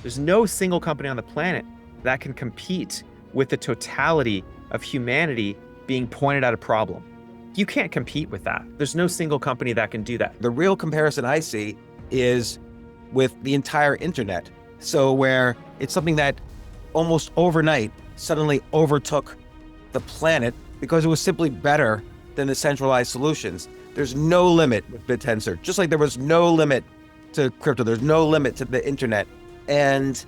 There's no single company on the planet that can compete with the totality of humanity being pointed at a problem. You can't compete with that. There's no single company that can do that. The real comparison I see is with the entire internet. So where it's something that almost overnight suddenly overtook the planet because it was simply better than the centralized solutions. There's no limit with Bittensor, just like there was no limit to crypto. There's no limit to the internet. And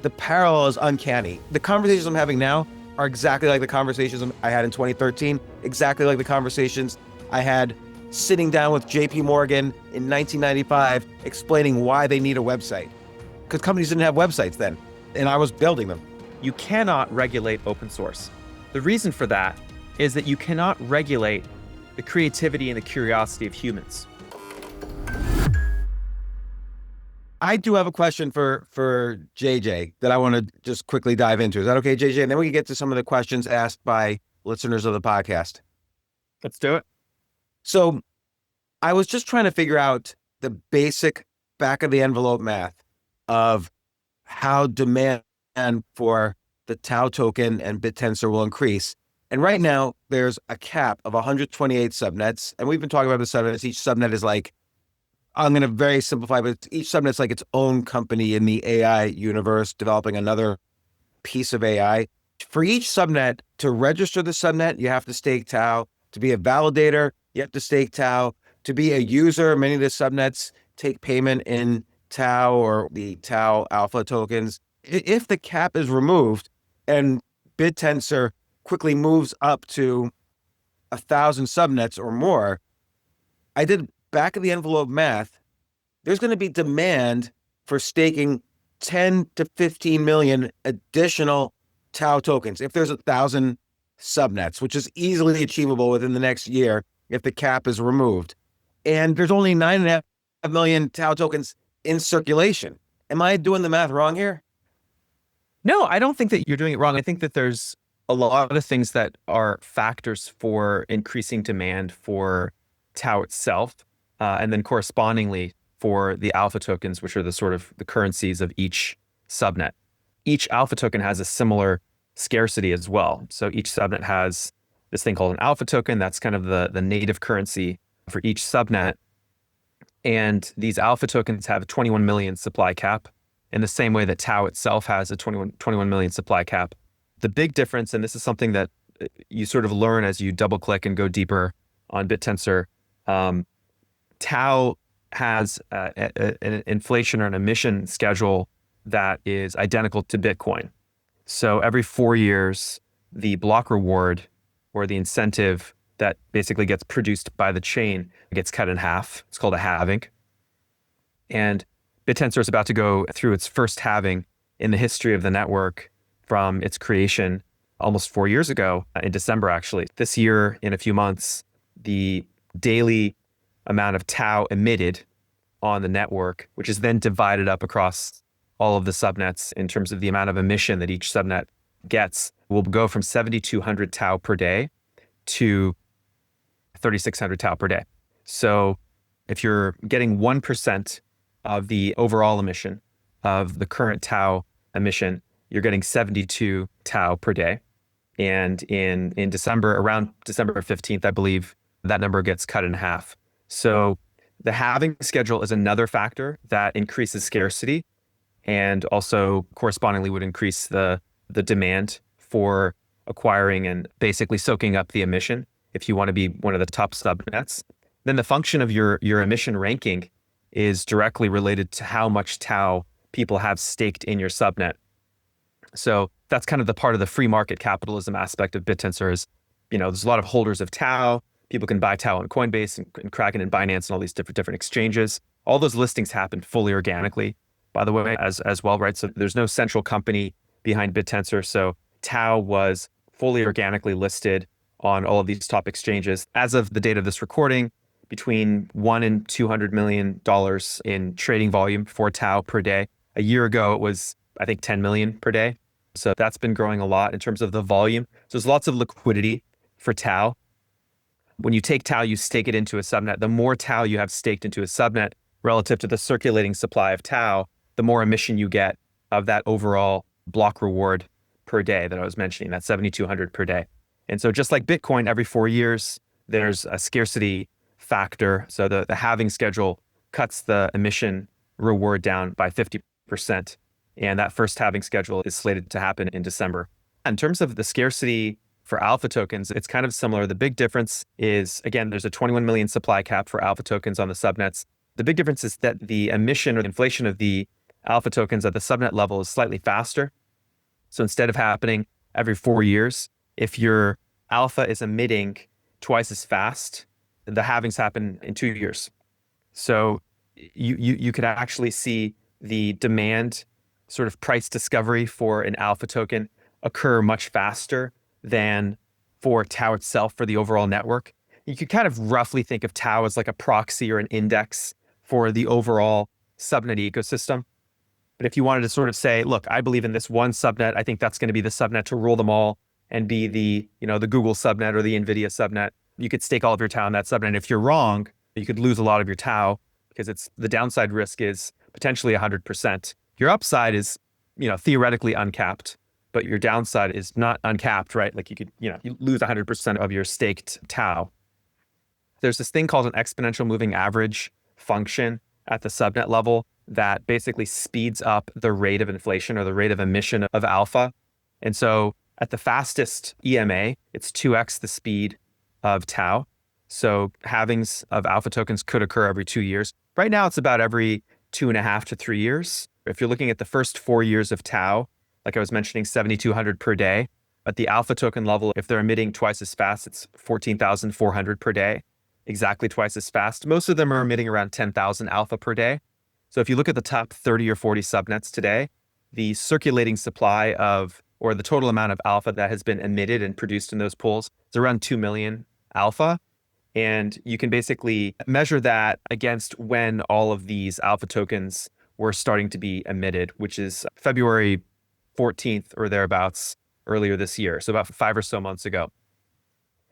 the parallel is uncanny. The conversations I'm having now are exactly like the conversations I had in 2013, exactly like the conversations I had sitting down with JP Morgan in 1995, explaining why they need a website. Because companies didn't have websites then, and I was building them. You cannot regulate open source. The reason for that is that you cannot regulate the creativity and the curiosity of humans. I do have a question for JJ that I want to just quickly dive into. Is that okay, JJ? And then we can get to some of the questions asked by listeners of the podcast. Let's do it. So I was just trying to figure out the basic back of the envelope math of how demand for the Tao token and Bittensor will increase. And right now there's a cap of 128 subnets. And we've been talking about the subnets. Each subnet is like, I'm going to very simplify, but each subnet's like its own company in the AI universe, developing another piece of AI. For each subnet, to register the subnet, you have to stake Tao. To be a validator, you have to stake Tao. To be a user, many of the subnets take payment in Tao or the Tao alpha tokens. If the cap is removed and Bittensor quickly moves up to 1,000 subnets or more, I did back of the envelope math, there's going to be demand for staking 10 to 15 million additional Tao tokens if there's 1,000 subnets, which is easily achievable within the next year if the cap is removed. And there's only 9.5 million Tao tokens in circulation. Am I doing the math wrong here? No, I don't think that you're doing it wrong. I think that there's a lot of things that are factors for increasing demand for Tao itself. And then correspondingly for the alpha tokens, which are the sort of the currencies of each subnet. Each alpha token has a similar scarcity as well. So each subnet has this thing called an alpha token. That's kind of the native currency for each subnet. And these alpha tokens have a 21 million supply cap in the same way that Tao itself has a 21 million supply cap. The big difference, and this is something that you sort of learn as you double click and go deeper on Bittensor, Tao has an inflation or an emission schedule that is identical to Bitcoin. So every 4 years, the block reward or the incentive that basically gets produced by the chain gets cut in half. It's called a halving. And Bittensor is about to go through its first halving in the history of the network from its creation almost 4 years ago, in December actually. This year, in a few months, the daily amount of Tao emitted on the network, which is then divided up across all of the subnets in terms of the amount of emission that each subnet gets, will go from 7,200 Tao per day to 3,600 Tao per day. So if you're getting 1% of the overall emission of the current Tao emission, you're getting 72 Tao per day. And in December, around December 15th, I believe, that number gets cut in half. So the halving schedule is another factor that increases scarcity and also correspondingly would increase the demand for acquiring and basically soaking up the emission if you want to be one of the top subnets. Then the function of your emission ranking is directly related to how much Tao people have staked in your subnet. So that's kind of the part of the free market capitalism aspect of Bittensor is, there's a lot of holders of Tao. People can buy Tao on Coinbase and Kraken and Binance and all these different exchanges. All those listings happen fully organically, by the way, as well, right? So there's no central company behind Bittensor. So Tao was fully organically listed on all of these top exchanges. As of the date of this recording, between $1 and $200 million in trading volume for Tao per day. A year ago, it was, I think, 10 million per day. So that's been growing a lot in terms of the volume. So there's lots of liquidity for Tao. When you take Tao, you stake it into a subnet. The more Tao you have staked into a subnet relative to the circulating supply of Tao, the more emission you get of that overall block reward per day that I was mentioning, that 7,200 per day. And so just like Bitcoin, every 4 years, there's a scarcity factor. So the halving schedule cuts the emission reward down by 50%. And that first halving schedule is slated to happen in December. In terms of the scarcity for alpha tokens, it's kind of similar. The big difference is, again, there's a 21 million supply cap for alpha tokens on the subnets. The big difference is that the emission or inflation of the alpha tokens at the subnet level is slightly faster. So instead of happening every 4 years, if your alpha is emitting twice as fast, the halvings happen in 2 years. So you could actually see the demand sort of price discovery for an alpha token occur much faster than for Tao itself for the overall network. You could kind of roughly think of Tao as like a proxy or an index for the overall subnet ecosystem. But if you wanted to sort of say, look, I believe in this one subnet, I think that's going to be the subnet to rule them all and be the Google subnet or the NVIDIA subnet, you could stake all of your Tao in that subnet. And if you're wrong, you could lose a lot of your Tao because the downside risk is potentially 100%. Your upside is, theoretically uncapped, but your downside is not uncapped, right? Like you lose 100% of your staked Tao. There's this thing called an exponential moving average function at the subnet level that basically speeds up the rate of inflation or the rate of emission of alpha. And so at the fastest EMA, it's 2x the speed of Tau. So halvings of alpha tokens could occur every 2 years. Right now, it's about every 2.5 to 3 years. If you're looking at the first 4 years of Tau, like I was mentioning, 7,200 per day. At the alpha token level, if they're emitting twice as fast, it's 14,400 per day, exactly twice as fast. Most of them are emitting around 10,000 alpha per day. So if you look at the top 30 or 40 subnets today, the circulating supply or the total amount of alpha that has been emitted and produced in those pools is around 2 million alpha. And you can basically measure that against when all of these alpha tokens were starting to be emitted, which is February 14th or thereabouts earlier this year. So about 5 or so months ago.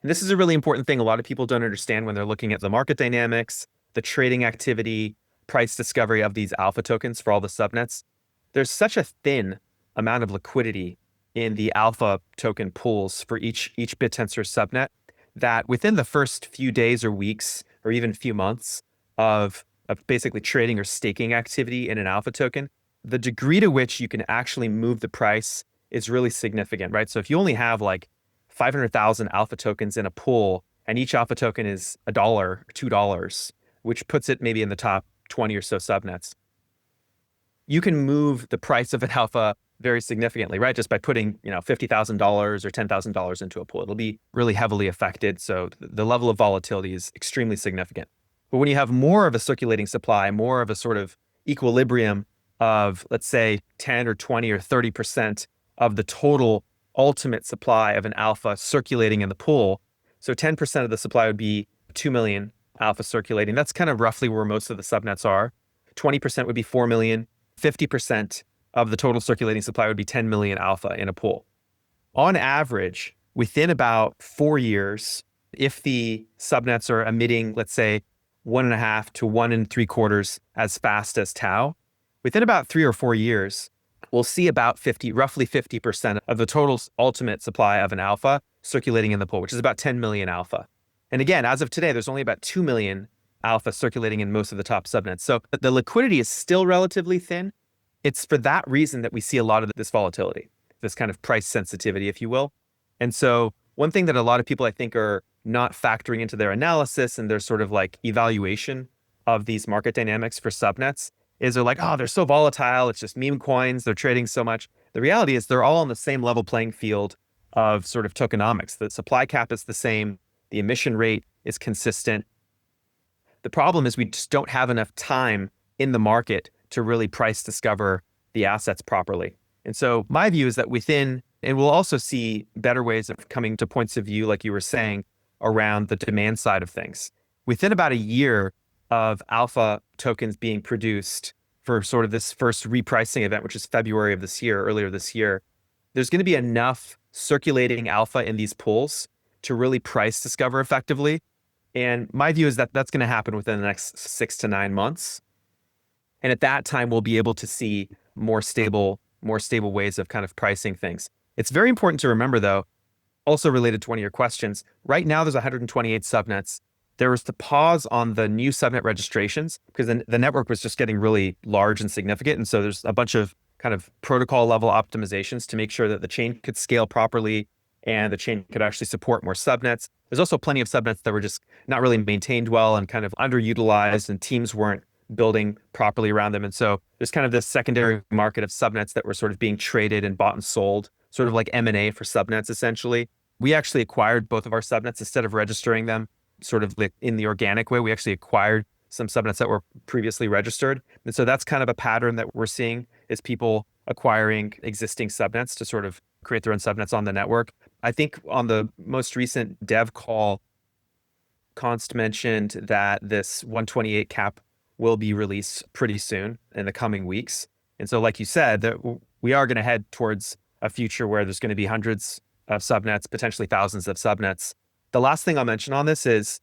And this is a really important thing a lot of people don't understand when they're looking at the market dynamics, the trading activity, price discovery of these alpha tokens for all the subnets. There's such a thin amount of liquidity in the alpha token pools for each Bittensor subnet that within the first few days or weeks or even few months of basically trading or staking activity in an alpha token, the degree to which you can actually move the price is really significant, right? So if you only have like 500,000 alpha tokens in a pool and each alpha token is $1 or $2, which puts it maybe in the top 20 or so subnets, you can move the price of an alpha very significantly, right? Just by putting, $50,000 or $10,000 into a pool. It'll be really heavily affected. So the level of volatility is extremely significant. But when you have more of a circulating supply, more of a sort of equilibrium of, let's say, 10 or 20 or 30% of the total ultimate supply of an alpha circulating in the pool. So 10% of the supply would be 2 million alpha circulating. That's kind of roughly where most of the subnets are. 20% would be 4 million. 50% of the total circulating supply would be 10 million alpha in a pool. On average, within about 4 years, if the subnets are emitting, let's say, 1.5 to 1 3/4 as fast as Tau, within about 3 or 4 years, we'll see about roughly 50% of the total ultimate supply of an alpha circulating in the pool, which is about 10 million alpha. And again, as of today, there's only about 2 million alpha circulating in most of the top subnets. So the liquidity is still relatively thin. It's for that reason that we see a lot of this volatility, this kind of price sensitivity, if you will. And so one thing that a lot of people, I think, are not factoring into their analysis and their sort of like evaluation of these market dynamics for subnets is they're like, oh, they're so volatile. It's just meme coins. They're trading so much. The reality is they're all on the same level playing field of sort of tokenomics. The supply cap is the same. The emission rate is consistent. The problem is we just don't have enough time in the market to really price discover the assets properly. And so my view is that and we'll also see better ways of coming to points of view, like you were saying, around the demand side of things. Within about a year of alpha tokens being produced for sort of this first repricing event, which is February of this year, earlier this year, there's going to be enough circulating alpha in these pools to really price discover effectively. And my view is that that's going to happen within the next 6 to 9 months. And at that time, we'll be able to see more stable more stable ways of kind of pricing things. It's very important to remember, though, also related to one of your questions, right now there's 128 subnets. There was the pause on the new subnet registrations because the network was just getting really large and significant. And so there's a bunch of kind of protocol level optimizations to make sure that the chain could scale properly and the chain could actually support more subnets. There's also plenty of subnets that were just not really maintained well and kind of underutilized, and teams weren't building properly around them. And so there's kind of this secondary market of subnets that were sort of being traded and bought and sold, sort of like M&A for subnets, essentially. We actually acquired both of our subnets instead of registering them sort of like in the organic way. We actually acquired some subnets that were previously registered. And so that's kind of a pattern that we're seeing, is people acquiring existing subnets to sort of create their own subnets on the network. I think on the most recent dev call, Const mentioned that this 128 cap will be released pretty soon in the coming weeks. And so like you said, that we are going to head towards a future where there's going to be hundreds of subnets, potentially thousands of subnets. The last thing I'll mention on this is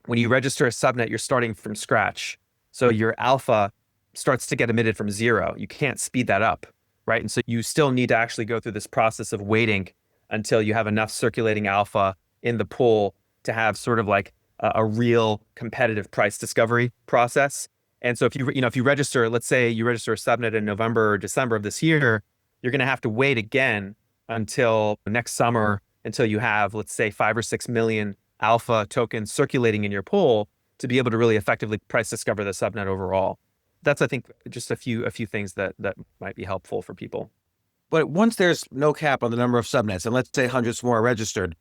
when you register a subnet, you're starting from scratch. So your alpha starts to get emitted from zero. You can't speed that up, right? And so you still need to actually go through this process of waiting until you have enough circulating alpha in the pool to have sort of like a real competitive price discovery process. And so if you register, let's say you register a subnet in November or December of this year, you're going to have to wait again until next summer until you have, let's say, 5 or 6 million alpha tokens circulating in your pool to be able to really effectively price discover the subnet overall. That's, I think, just a few things that might be helpful for people. But once there's no cap on the number of subnets, and let's say hundreds more are registered,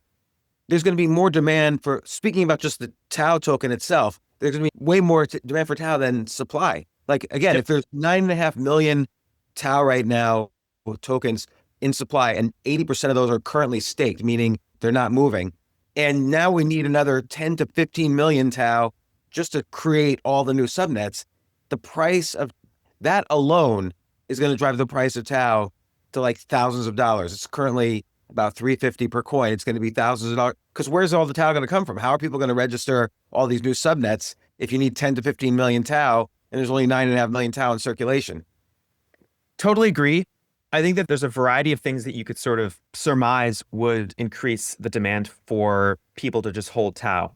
there's going to be more demand for, speaking about just the Tao token itself, there's going to be way more demand for Tao than supply. Like, again, if there's 9.5 million Tao right now tokens in supply, and 80% of those are currently staked, meaning they're not moving, and now we need another 10 to 15 million Tao just to create all the new subnets, the price of that alone is going to drive the price of Tao to like thousands of dollars. It's currently about $350 per coin. It's going to be thousands of dollars. Because where's all the Tao going to come from? How are people going to register all these new subnets if you need 10 to 15 million Tao and there's only 9.5 million Tao in circulation? Totally agree. I think that there's a variety of things that you could sort of surmise would increase the demand for people to just hold Tao.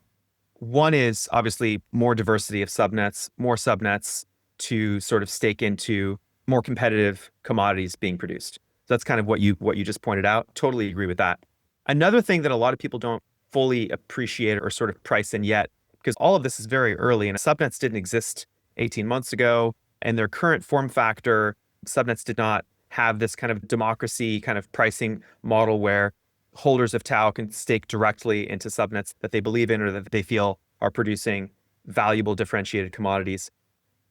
One is obviously more diversity of subnets, more subnets to sort of stake into more competitive commodities being produced. So that's kind of what you just pointed out. Totally agree with that. Another thing that a lot of people don't fully appreciate or sort of price in yet, because all of this is very early and subnets didn't exist 18 months ago, and their current form factor, subnets did not have this kind of democracy kind of pricing model where holders of Tao can stake directly into subnets that they believe in or that they feel are producing valuable differentiated commodities.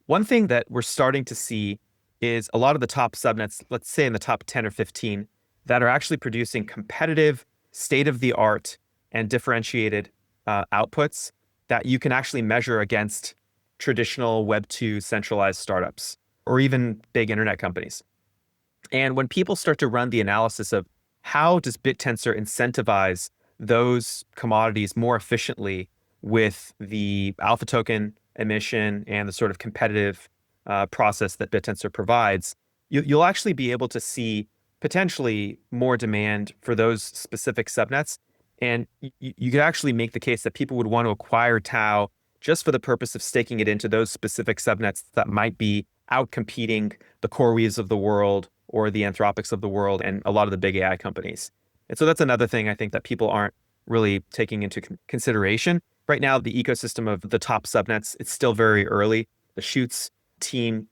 One thing that we're starting to see is a lot of the top subnets, let's say in the top 10 or 15, that are actually producing competitive, state-of-the-art, and differentiated outputs that you can actually measure against traditional Web 2 centralized startups or even big internet companies. And when people start to run the analysis of how does Bittensor incentivize those commodities more efficiently with the alpha token emission and the sort of competitive process that Bittensor provides, you'll actually be able to see potentially more demand for those specific subnets. And you could actually make the case that people would want to acquire Tao just for the purpose of staking it into those specific subnets that might be outcompeting the CoreWeaves of the world or the Anthropics of the world and a lot of the big AI companies. And so that's another thing I think that people aren't really taking into consideration. Right now, the ecosystem of the top subnets, it's still very early. The Shoots team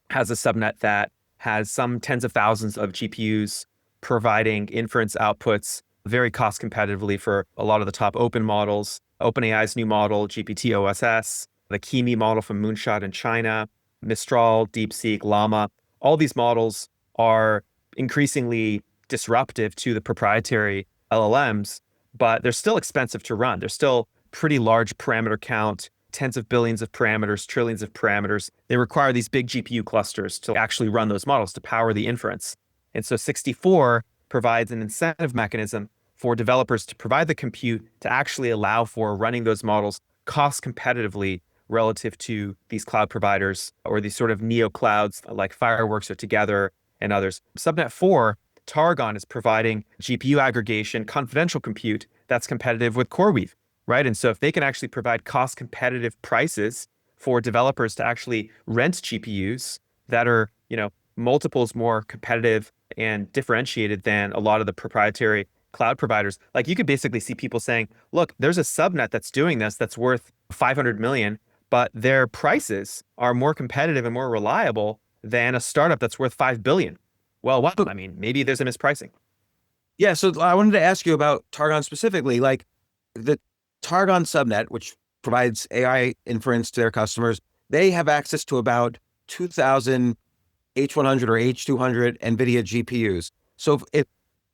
has a subnet that has some tens of thousands of GPUs providing inference outputs very cost competitively for a lot of the top open models. OpenAI's new model, GPT-OSS, the Kimi model from Moonshot in China, Mistral, DeepSeek, Llama, all these models are increasingly disruptive to the proprietary LLMs, but they're still expensive to run. They're still pretty large parameter count, tens of billions of parameters, trillions of parameters. They require these big GPU clusters to actually run those models, to power the inference. And so 64 provides an incentive mechanism for developers to provide the compute to actually allow for running those models cost competitively relative to these cloud providers or these sort of neo clouds like Fireworks or Together and others. Subnet 4, Targon is providing GPU aggregation, confidential compute that's competitive with CoreWeave, right? And so if they can actually provide cost competitive prices for developers to actually rent GPUs that are, multiples more competitive and differentiated than a lot of the proprietary cloud providers. Like you could basically see people saying, look, there's a subnet that's doing this that's worth 500 million, but their prices are more competitive and more reliable than a startup that's worth 5 billion. Well, what? I mean, maybe there's a mispricing. Yeah, so I wanted to ask you about Targon specifically, like the Targon subnet, which provides AI inference to their customers. They have access to about 2,000 H100 or H200 NVIDIA GPUs. So if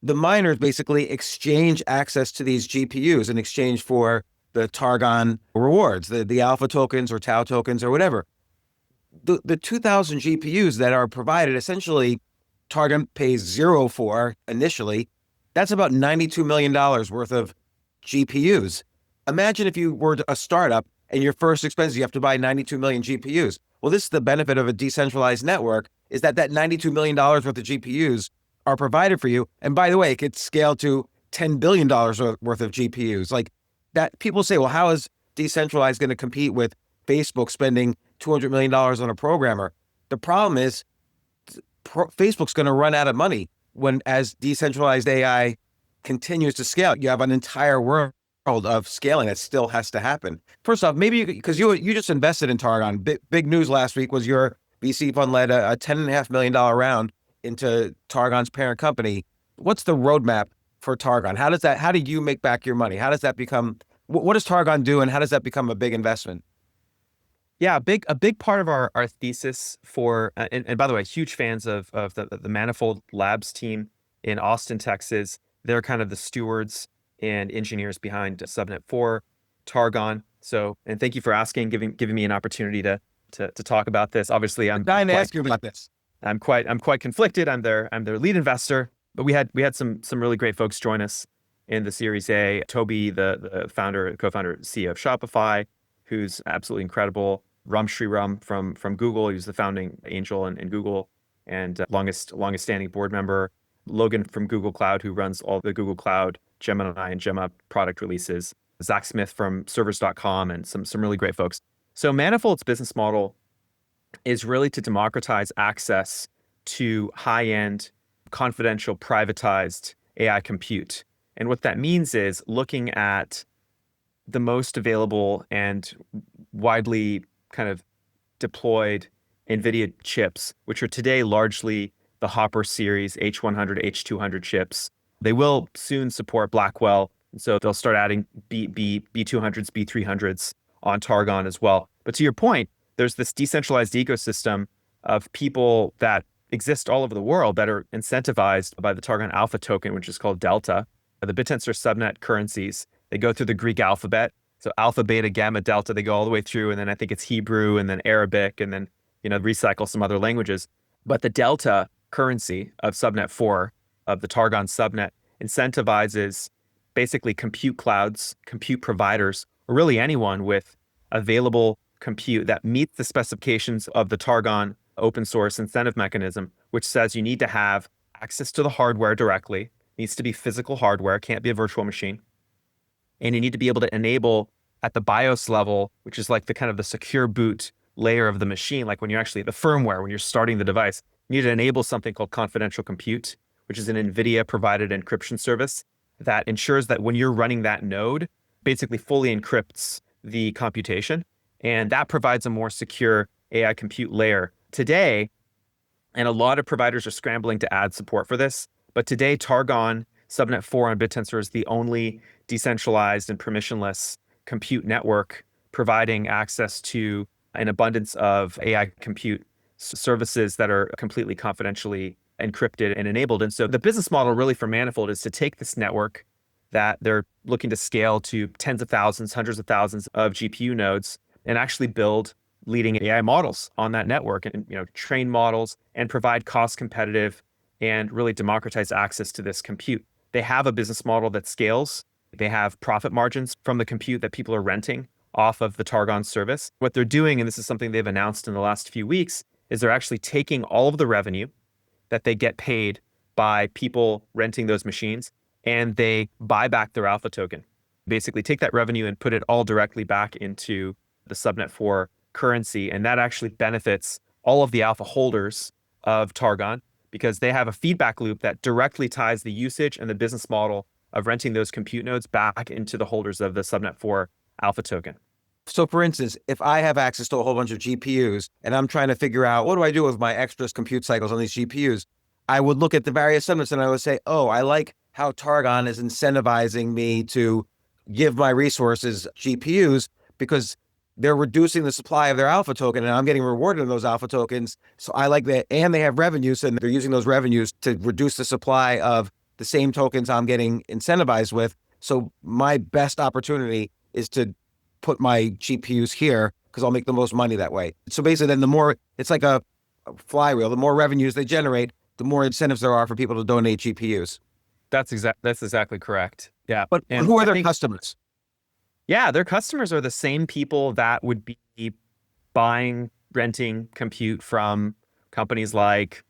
the miners basically exchange access to these GPUs in exchange for the Targon rewards, the alpha tokens or Tau tokens or whatever. The 2,000 GPUs that are provided, essentially, Targon pays zero for initially. That's about $92 million worth of GPUs. Imagine if you were a startup and your first expense, you have to buy 92 million GPUs. Well, this is the benefit of a decentralized network, is that $92 million worth of GPUs are provided for you. And by the way, it could scale to $10 billion worth of GPUs. Like that, people say, well, how is decentralized going to compete with Facebook spending $200 million on a programmer? The problem is Facebook's going to run out of money as decentralized AI continues to scale. You have an entire world of scaling that still has to happen. First off, maybe because you just invested in Targon. Big news last week was your VC fund led a $10.5 million round into Targon's parent company. What's the roadmap for Targon? How do you make back your money? How does that become, what does Targon do and how does that become a big investment? Yeah, a big part of our thesis for, and by the way, huge fans of the Manifold Labs team in Austin, Texas. They're kind of the stewards and engineers behind Subnet 4, Targon. So, and thank you for asking, giving me an opportunity to talk about this. Obviously, I'm dying to ask you about this. I'm quite conflicted. I'm their lead investor, but we had some really great folks join us in the Series A. Toby, the co-founder, CEO of Shopify, who's absolutely incredible. Ram Shriram from Google, he was the founding angel in Google and longest standing board member. Logan from Google Cloud, who runs all the Google Cloud, Gemini and Gemma product releases. Zach Smith from servers.com and some really great folks. So Manifold's business model is really to democratize access to high-end, confidential, privatized AI compute. And what that means is looking at the most available and widely kind of deployed NVIDIA chips, which are today largely the Hopper series H100, H200 chips. They will soon support Blackwell, and so they'll start adding B200s, B300s on Targon as well. But to your point, there's this decentralized ecosystem of people that exist all over the world that are incentivized by the Targon Alpha token, which is called Delta. The Bittensor subnet currencies, they go through the Greek alphabet. So alpha, beta, gamma, delta, they go all the way through. And then I think it's Hebrew and then Arabic and then, recycle some other languages. But the Delta currency of Subnet 4, of the Targon subnet, incentivizes basically compute clouds, compute providers, or really anyone with available compute that meets the specifications of the Targon open source incentive mechanism, which says you need to have access to the hardware directly, needs to be physical hardware, can't be a virtual machine. And you need to be able to enable at the BIOS level, which is like the kind of the secure boot layer of the machine, like when you're actually the firmware, when you're starting the device, you need to enable something called confidential compute, which is an NVIDIA provided encryption service that ensures that when you're running that node, basically fully encrypts the computation. And that provides a more secure AI compute layer. Today, and a lot of providers are scrambling to add support for this, but today Targon Subnet 4 on Bittensor is the only decentralized and permissionless compute network providing access to an abundance of AI compute services that are completely confidentially encrypted and enabled. And so the business model really for Manifold is to take this network that they're looking to scale to tens of thousands, hundreds of thousands of GPU nodes and actually build leading AI models on that network and train models and provide cost competitive and really democratize access to this compute. They have a business model that scales. They have profit margins from the compute that people are renting off of the Targon service. What they're doing, and this is something they've announced in the last few weeks, is they're actually taking all of the revenue that they get paid by people renting those machines, and they buy back their alpha token. Basically take that revenue and put it all directly back into the subnet 4 currency. And that actually benefits all of the alpha holders of Targon because they have a feedback loop that directly ties the usage and the business model of renting those compute nodes back into the holders of the subnet 4 alpha token. So for instance, if I have access to a whole bunch of GPUs and I'm trying to figure out what do I do with my extra compute cycles on these GPUs, I would look at the various subnets and I would say, oh, I like how Targon is incentivizing me to give my resources GPUs because they're reducing the supply of their alpha token and I'm getting rewarded in those alpha tokens. So I like that. And they have revenues and they're using those revenues to reduce the supply of the same tokens I'm getting incentivized with. So my best opportunity is to put my GPUs here because I'll make the most money that way. So basically then the more, it's like a flywheel, the more revenues they generate, the more incentives there are for people to donate GPUs. That's exactly correct. Yeah. But and who are their customers? Yeah, their customers are the same people that would be buying, renting compute from companies like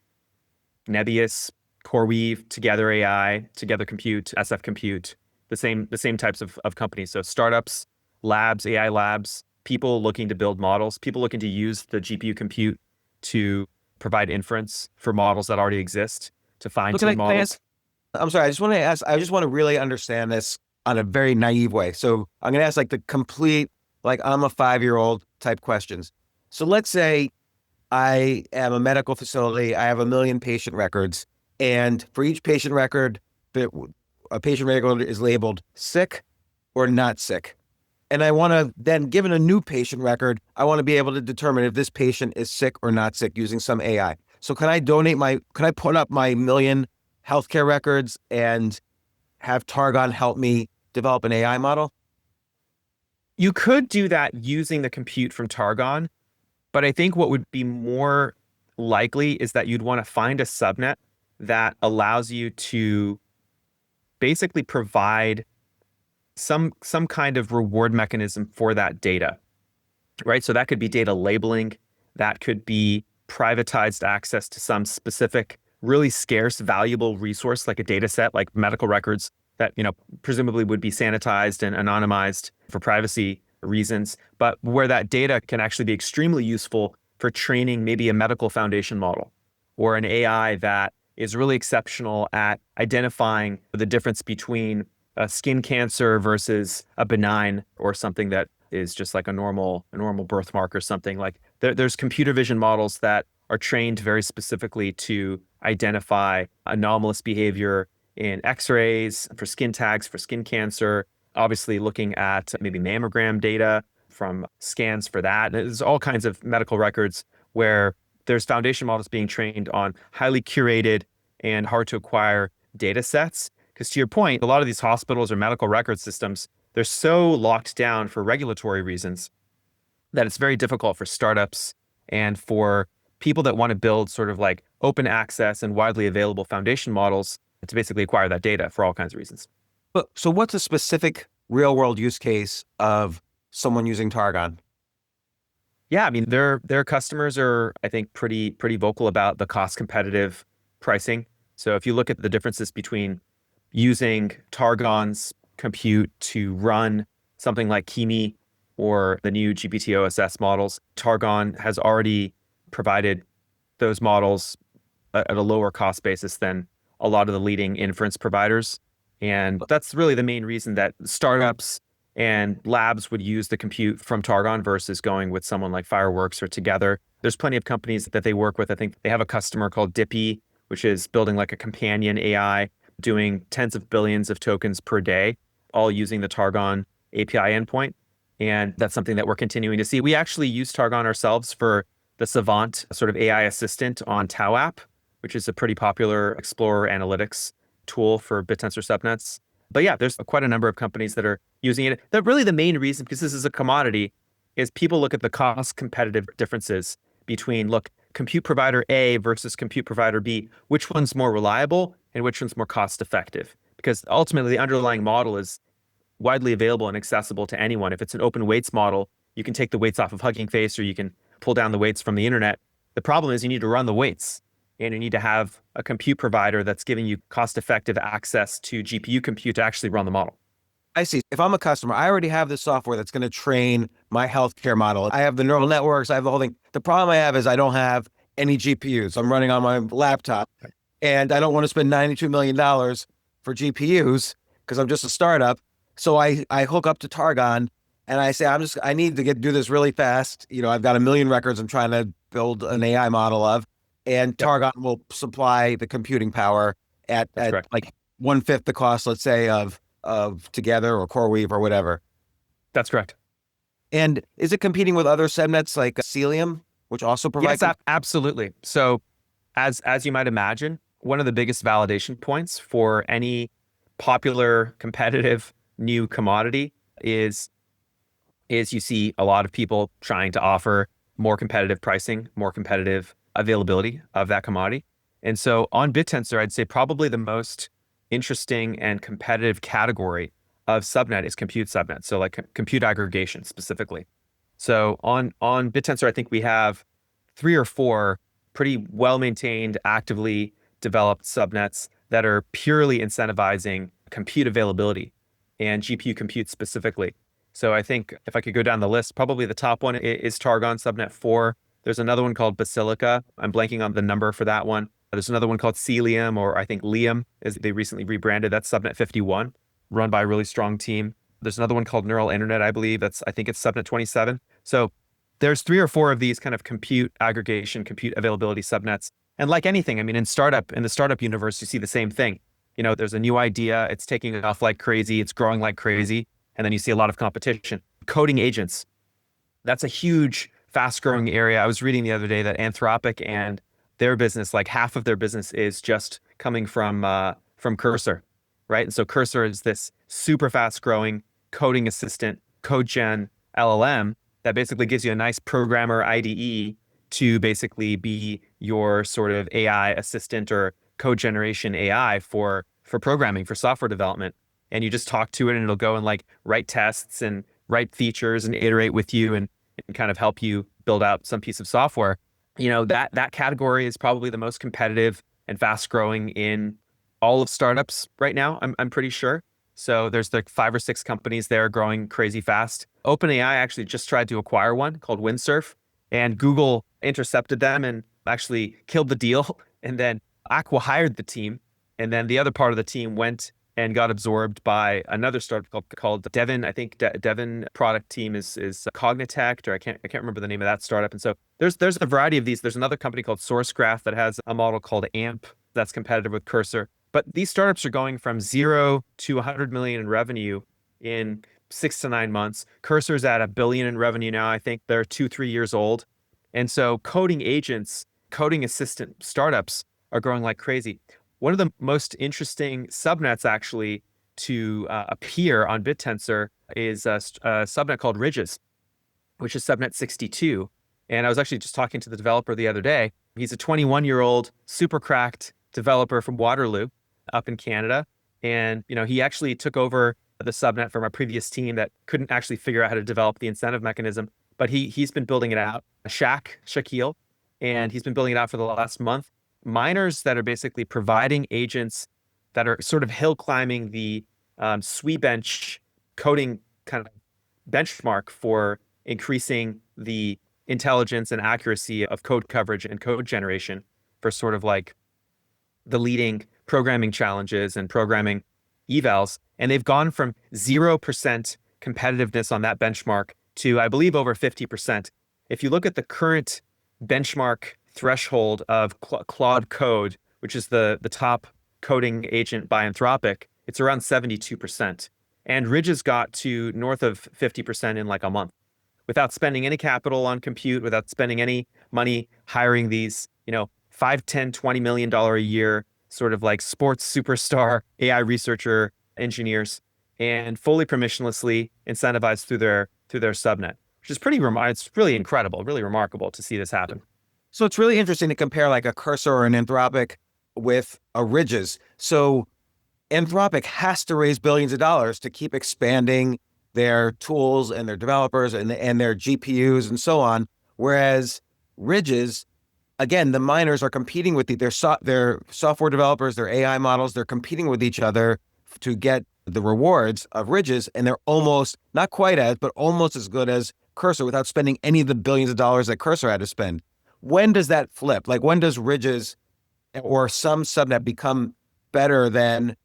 Nebius, CoreWeave, Together AI, Together Compute, SF Compute, the same types of companies. So startups, labs, AI labs, people looking to build models, people looking to use the GPU compute to provide inference for models that already exist, to fine-tune models. I'm sorry, I just want to really understand this on a very naive way. So I'm going to ask like the complete, like I'm a 5-year-old type questions. So let's say I am a medical facility, I have 1 million patient records, and for each patient record, a patient record is labeled sick or not sick. And I want to then, given a new patient record, I want to be able to determine if this patient is sick or not sick using some AI. So can I put up my 1 million healthcare records and have Targon help me develop an AI model? You could do that using the compute from Targon, but I think what would be more likely is that you'd want to find a subnet that allows you to basically provide some kind of reward mechanism for that data, right? So that could be data labeling, that could be privatized access to some specific, really scarce, valuable resource like a data set, like medical records that, presumably would be sanitized and anonymized for privacy reasons, but where that data can actually be extremely useful for training maybe a medical foundation model or an AI that is really exceptional at identifying the difference between a skin cancer versus a benign or something that is just like a normal birthmark or something. Like there's computer vision models that are trained very specifically to identify anomalous behavior in x-rays for skin tags for skin cancer, obviously looking at maybe mammogram data from scans for that. There's all kinds of medical records where there's foundation models being trained on highly curated and hard to acquire data sets. Because to your point, a lot of these hospitals or medical record systems, they're so locked down for regulatory reasons that it's very difficult for startups and for people that want to build sort of like open access and widely available foundation models to basically acquire that data for all kinds of reasons. But so what's a specific real world use case of someone using Targon? Yeah, I mean, their customers are, I think, pretty vocal about the cost competitive pricing. So if you look at the differences between using Targon's compute to run something like Kimi or the new GPT-OSS models, Targon has already provided those models at a lower cost basis than a lot of the leading inference providers. And that's really the main reason that startups and labs would use the compute from Targon versus going with someone like Fireworks or Together. There's plenty of companies that they work with. I think they have a customer called Dippy, which is building like a companion AI, doing tens of billions of tokens per day, all using the Targon API endpoint. And that's something that we're continuing to see. We actually use Targon ourselves for the Savant sort of AI assistant on Tao app, which is a pretty popular Explorer analytics tool for Bittensor subnets. But yeah, there's quite a number of companies that are using it. That really the main reason, because this is a commodity, is people look at the cost competitive differences between, compute provider A versus compute provider B, which one's more reliable and which one's more cost effective. Because ultimately the underlying model is widely available and accessible to anyone. If it's an open weights model, you can take the weights off of Hugging Face or you can pull down the weights from the internet. The problem is you need to run the weights. and you need to have a compute provider that's giving you cost-effective access to GPU compute to actually run the model. I see. If I'm a customer, I already have the software that's going to train my healthcare model. I have the neural networks. I have the whole thing. The problem I have is I don't have any GPUs. I'm running on my laptop, and I don't want to spend $92 million for GPUs because I'm just a startup. So I hook up to Targon and I say, I need to do this really fast. I've got 1 million records I'm trying to build an AI model of, and Targon will supply the computing power at like 1/5 the cost, let's say, of Together or CoreWeave or whatever. That's correct. And is it competing with other subnets like Celium, which also provides? Yes, absolutely. So as you might imagine, one of the biggest validation points for any popular, competitive new commodity is you see a lot of people trying to offer more competitive pricing, more competitive availability of that commodity. And so on Bittensor, I'd say probably the most interesting and competitive category of subnet is compute subnet. So like compute aggregation specifically. So on Bittensor, I think we have 3 or 4 pretty well-maintained, actively developed subnets that are purely incentivizing compute availability and GPU compute specifically. So I think if I could go down the list, probably the top one is Targon Subnet 4. There's another one called Basilica. I'm blanking on the number for that one. There's another one called Celium, or I think Liam, as they recently rebranded. That's Subnet 51, run by a really strong team. There's another one called Neural Internet, I believe. I think it's Subnet 27. So there's 3 or 4 of these kind of compute aggregation, compute availability subnets. And like anything, I mean, in the startup universe, you see the same thing. There's a new idea, it's taking off like crazy, it's growing like crazy, and then you see a lot of competition. Coding agents, that's a huge, fast-growing area. I was reading the other day that Anthropic and their business, like half of their business is just coming from Cursor, right? And so Cursor is this super fast-growing coding assistant, code gen LLM that basically gives you a nice programmer IDE to basically be your sort of AI assistant or code generation AI for programming, for software development. And you just talk to it and it'll go and like write tests and write features and iterate with you and kind of help you build out some piece of software. That category is probably the most competitive and fast growing in all of startups right now, I'm pretty sure. So there's like 5 or 6 companies there growing crazy fast. OpenAI actually just tried to acquire one called Windsurf, and Google intercepted them and actually killed the deal. And then acqui-hired the team. And then the other part of the team went and got absorbed by another startup called Devin. I think Devin product team is Cognitect, or I can't remember the name of that startup. And so there's a variety of these. There's another company called SourceGraph that has a model called AMP that's competitive with Cursor. But these startups are going from 0 to 100 million in revenue in 6 to 9 months. Cursor's at $1 billion in revenue now. I think they're 2-3 years old. And so coding agents, coding assistant startups are growing like crazy. One of the most interesting subnets actually to appear on Bittensor is a subnet called Ridges, which is subnet 62. And I was actually just talking to the developer the other day. He's a 21-year-old super cracked developer from Waterloo up in Canada. And he actually took over the subnet from a previous team that couldn't actually figure out how to develop the incentive mechanism. But he's been building it out, Shaquille, and he's been building it out for the last month. Miners that are basically providing agents that are sort of hill climbing the SweBench coding kind of benchmark for increasing the intelligence and accuracy of code coverage and code generation for sort of like the leading programming challenges and programming evals. And they've gone from 0% competitiveness on that benchmark to, I believe, over 50%. If you look at the current benchmark threshold of Claude Code, which is the top coding agent by Anthropic, it's around 72%. And Ridges got to north of 50% in like a month without spending any capital on compute, without spending any money hiring these, $5, $10, $20 million a year sort of like sports superstar AI researcher engineers, and fully permissionlessly incentivized through their subnet, which is it's really incredible, really remarkable to see this happen. So it's really interesting to compare like a Cursor or an Anthropic with a Ridges. So Anthropic has to raise billions of dollars to keep expanding their tools and their developers and their GPUs and so on. Whereas Ridges again, the miners are competing with their software developers, their AI models, they're competing with each other to get the rewards of Ridges, and they're almost, not quite as, but almost as good as Cursor without spending any of the billions of dollars that Cursor had to spend. When does that flip? Like, when does Ridges or some subnet become better than,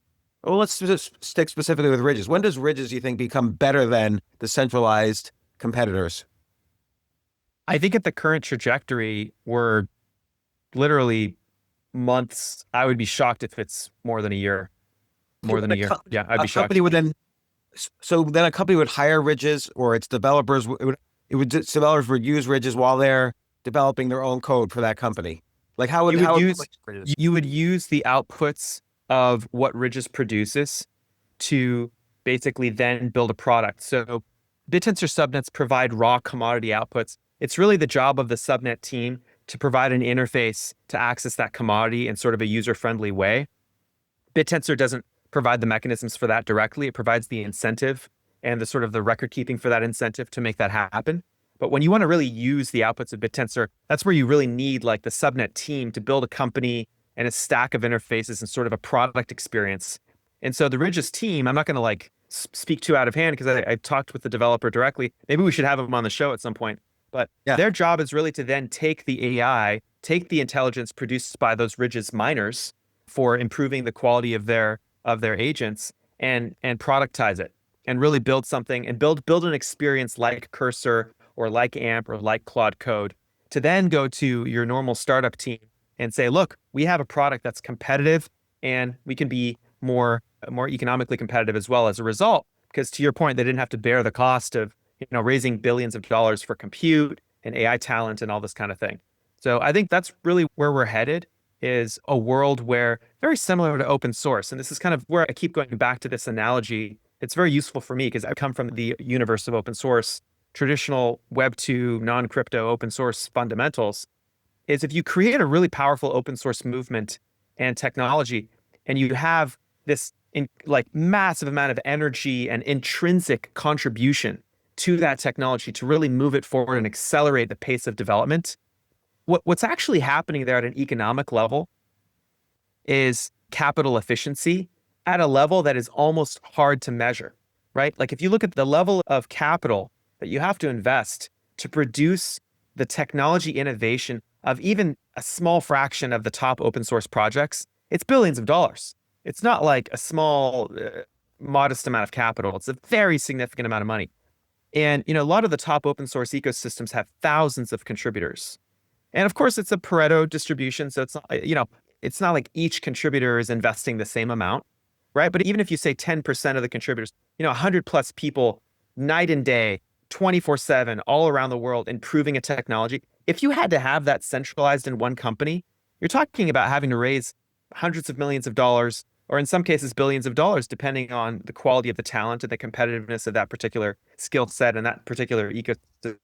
well, let's just stick specifically with Ridges. When does Ridges, you think, become better than the centralized competitors? I think at the current trajectory, we're literally months. I would be shocked if it's more than a year. More than a year. Yeah, I'd be shocked. Company would then, so then a company would hire Ridges, or its developers, developers would use Ridges while they're developing their own code for that company. Like, how would you would use the outputs of what Ridges produces to basically then build a product. So Bittensor subnets provide raw commodity outputs. It's really the job of the subnet team to provide an interface to access that commodity in sort of a user-friendly way. Bittensor doesn't provide the mechanisms for that directly. It provides the incentive and the sort of the record keeping for that incentive to make that happen. But when you want to really use the outputs of Bittensor, that's where you really need like the subnet team to build a company and a stack of interfaces and sort of a product experience. And so the Ridges team, I'm not going to like speak too out of hand because I talked with the developer directly. Maybe we should have him on the show at some point. But their job is really to then take the AI, take the intelligence produced by those Ridges miners for improving the quality of their agents and productize it and really build something and build an experience like Cursor or like AMP or like Claude Code to then go to your normal startup team and say, look, we have a product that's competitive and we can be more economically competitive as well as a result. Because to your point, they didn't have to bear the cost of raising billions of dollars for compute and AI talent and all this kind of thing. So I think that's really where we're headed, is a world where very similar to open source. And this is kind of where I keep going back to this analogy. It's very useful for me because I come from the universe of open source, traditional Web 2, non-crypto open source fundamentals, is if you create a really powerful open source movement and technology, and you have this massive amount of energy and intrinsic contribution to that technology to really move it forward and accelerate the pace of development, what's actually happening there at an economic level is capital efficiency at a level that is almost hard to measure, right? Like if you look at the level of capital that you have to invest to produce the technology innovation of even a small fraction of the top open source projects, it's billions of dollars. It's not like a small, modest amount of capital. It's a very significant amount of money. And, a lot of the top open source ecosystems have thousands of contributors. And of course, it's a Pareto distribution. So it's not, it's not like each contributor is investing the same amount, right? But even if you say 10% of the contributors, 100 plus people, night and day, 24/7, all around the world, improving a technology. If you had to have that centralized in one company, you're talking about having to raise hundreds of millions of dollars, or in some cases, billions of dollars, depending on the quality of the talent and the competitiveness of that particular skill set and that particular ecosystem.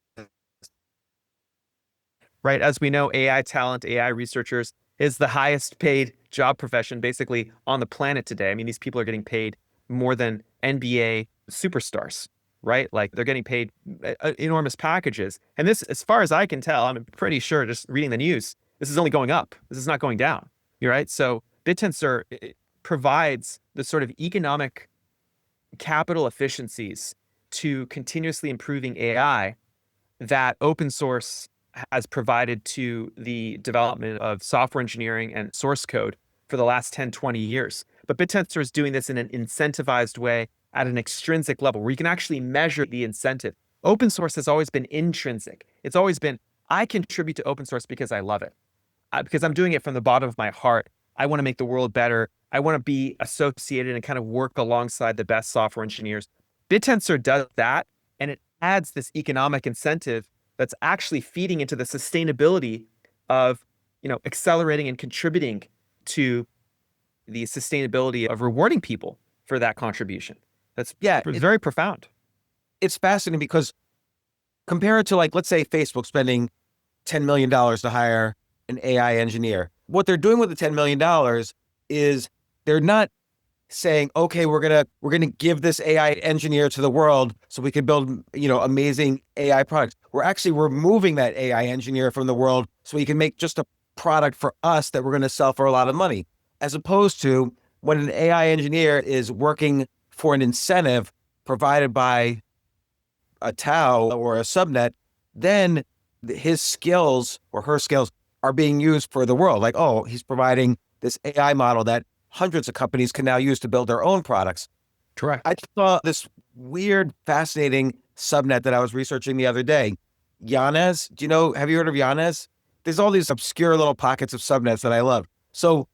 Right? As we know, AI talent, AI researchers is the highest paid job profession basically on the planet today. I mean, these people are getting paid more than NBA superstars, right? Like they're getting paid enormous packages. And this, as far as I can tell, I'm pretty sure just reading the news, this is only going up. This is not going down. You're right. So Bittensor provides the sort of economic capital efficiencies to continuously improving AI that open source has provided to the development of software engineering and source code for the last 10, 20 years. But Bittensor is doing this in an incentivized way at an extrinsic level where you can actually measure the incentive. Open source has always been intrinsic. It's always been, I contribute to open source because I love it, because I'm doing it from the bottom of my heart. I want to make the world better. I want to be associated and kind of work alongside the best software engineers. Bittensor does that, and it adds this economic incentive that's actually feeding into the sustainability of, accelerating and contributing to the sustainability of rewarding people for that contribution. That's very profound. It's fascinating because compare it to let's say Facebook spending $10 million to hire an AI engineer. What they're doing with the $10 million is they're not saying, okay, we're gonna give this AI engineer to the world so we can build, amazing AI products. We're actually removing that AI engineer from the world so we can make just a product for us that we're going to sell for a lot of money. As opposed to when an AI engineer is working for an incentive provided by a Tao or a subnet, then his skills or her skills are being used for the world. Like, oh, he's providing this AI model that hundreds of companies can now use to build their own products. Correct. I saw this weird, fascinating subnet that I was researching the other day. Yanez, have you heard of Yanez? There's all these obscure little pockets of subnets that I love. So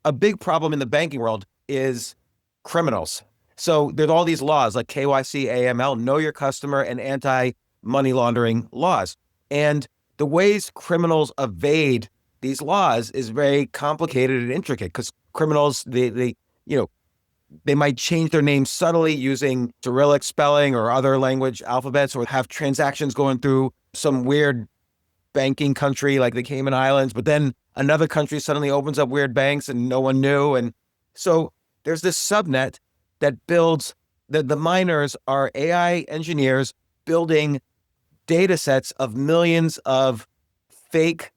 a big problem in the banking world is criminals. So there's all these laws like KYC, AML, know your customer, and anti-money laundering laws. And the ways criminals evade these laws is very complicated and intricate because criminals, they might change their name subtly using Cyrillic spelling or other language alphabets, or have transactions going through some weird banking country like the Cayman Islands, but then another country suddenly opens up weird banks and no one knew. And so there's this subnet that builds, the miners are AI engineers building data sets of millions of fake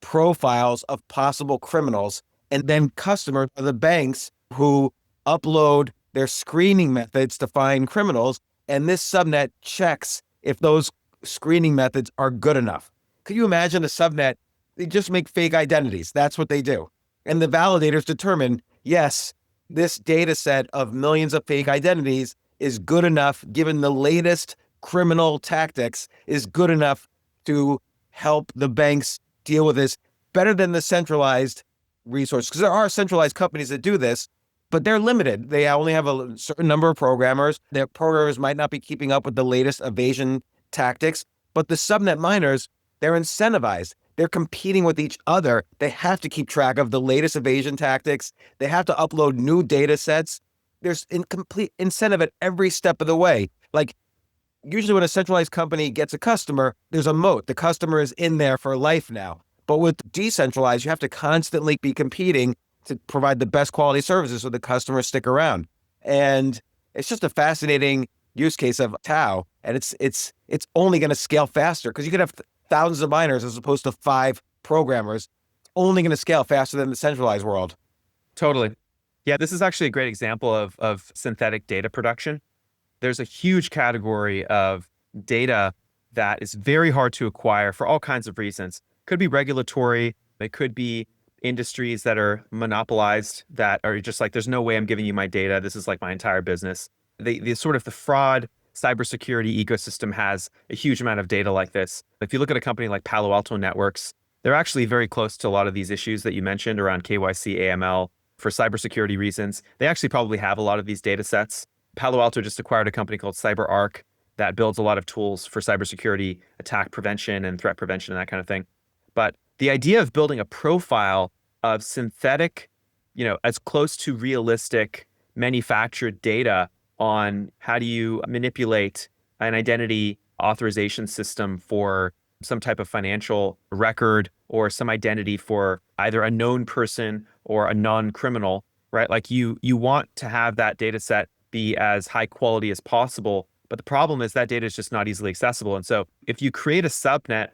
profiles of possible criminals. And then customers are the banks who upload their screening methods to find criminals. And this subnet checks if those screening methods are good enough. Could you imagine a subnet? They just make fake identities. That's what they do. And the validators determine, yes, this data set of millions of fake identities is good enough, given the latest criminal tactics, is good enough to help the banks deal with this better than the centralized resource. Because there are centralized companies that do this, but they're limited. They only have a certain number of programmers. Their programmers might not be keeping up with the latest evasion tactics, but the subnet miners, they're incentivized. They're competing with each other. They have to keep track of the latest evasion tactics. They have to upload new data sets. There's incomplete incentive at every step of the way. Like, usually when a centralized company gets a customer, there's a moat. The customer is in there for life now. But with decentralized, you have to constantly be competing to provide the best quality services so the customers stick around. And it's just a fascinating use case of Tao. And it's only going to scale faster because you could have thousands of miners as opposed to 5 programmers. Only going to scale faster than the centralized world. Totally. Yeah, this is actually a great example of synthetic data production. There's a huge category of data that is very hard to acquire for all kinds of reasons. Could be regulatory. It could be industries that are monopolized, that are just like, there's no way I'm giving you my data. This is like my entire business. The sort of the fraud cybersecurity ecosystem has a huge amount of data like this. If you look at a company like Palo Alto Networks, they're actually very close to a lot of these issues that you mentioned around KYC, AML. For cybersecurity reasons, they actually probably have a lot of these data sets. Palo Alto just acquired a company called CyberArk that builds a lot of tools for cybersecurity, attack prevention and threat prevention and that kind of thing. But the idea of building a profile of synthetic, as close to realistic manufactured data on how do you manipulate an identity authorization system for some type of financial record or some identity for either a known person or a non-criminal, right? Like you want to have that data set be as high quality as possible. But the problem is that data is just not easily accessible. And so if you create a subnet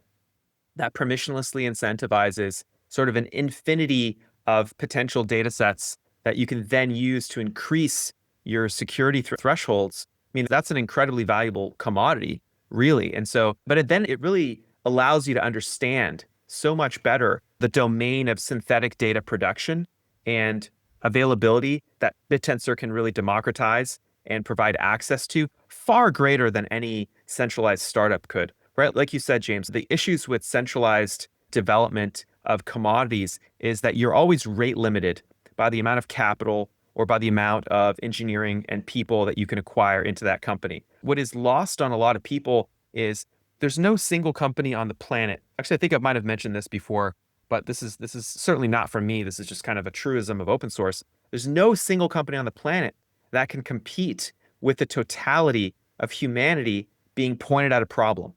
that permissionlessly incentivizes sort of an infinity of potential data sets that you can then use to increase your security thresholds, I mean, that's an incredibly valuable commodity, really. And so, but then it really allows you to understand so much better the domain of synthetic data production and availability that Bittensor can really democratize and provide access to, far greater than any centralized startup could, right? Like you said, James, the issues with centralized development of commodities is that you're always rate limited by the amount of capital or by the amount of engineering and people that you can acquire into that company. What is lost on a lot of people is there's no single company on the planet. Actually, I think I might have mentioned this before, but this is certainly not from me. This is just kind of a truism of open source. There's no single company on the planet that can compete with the totality of humanity being pointed at a problem,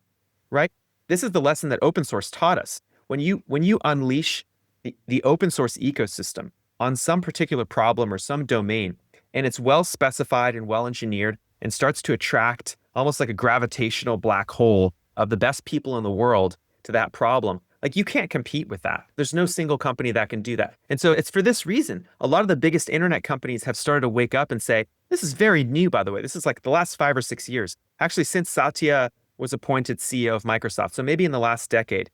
right? This is the lesson that open source taught us. When you unleash the open source ecosystem on some particular problem or some domain, and it's well specified and well engineered and starts to attract almost like a gravitational black hole of the best people in the world to that problem, Like you can't compete with that. There's no single company that can do that. And so it's for this reason, a lot of the biggest internet companies have started to wake up and say, this is very new, by the way. This is like the last 5 or 6 years. Actually, since Satya was appointed CEO of Microsoft. So maybe in the last decade,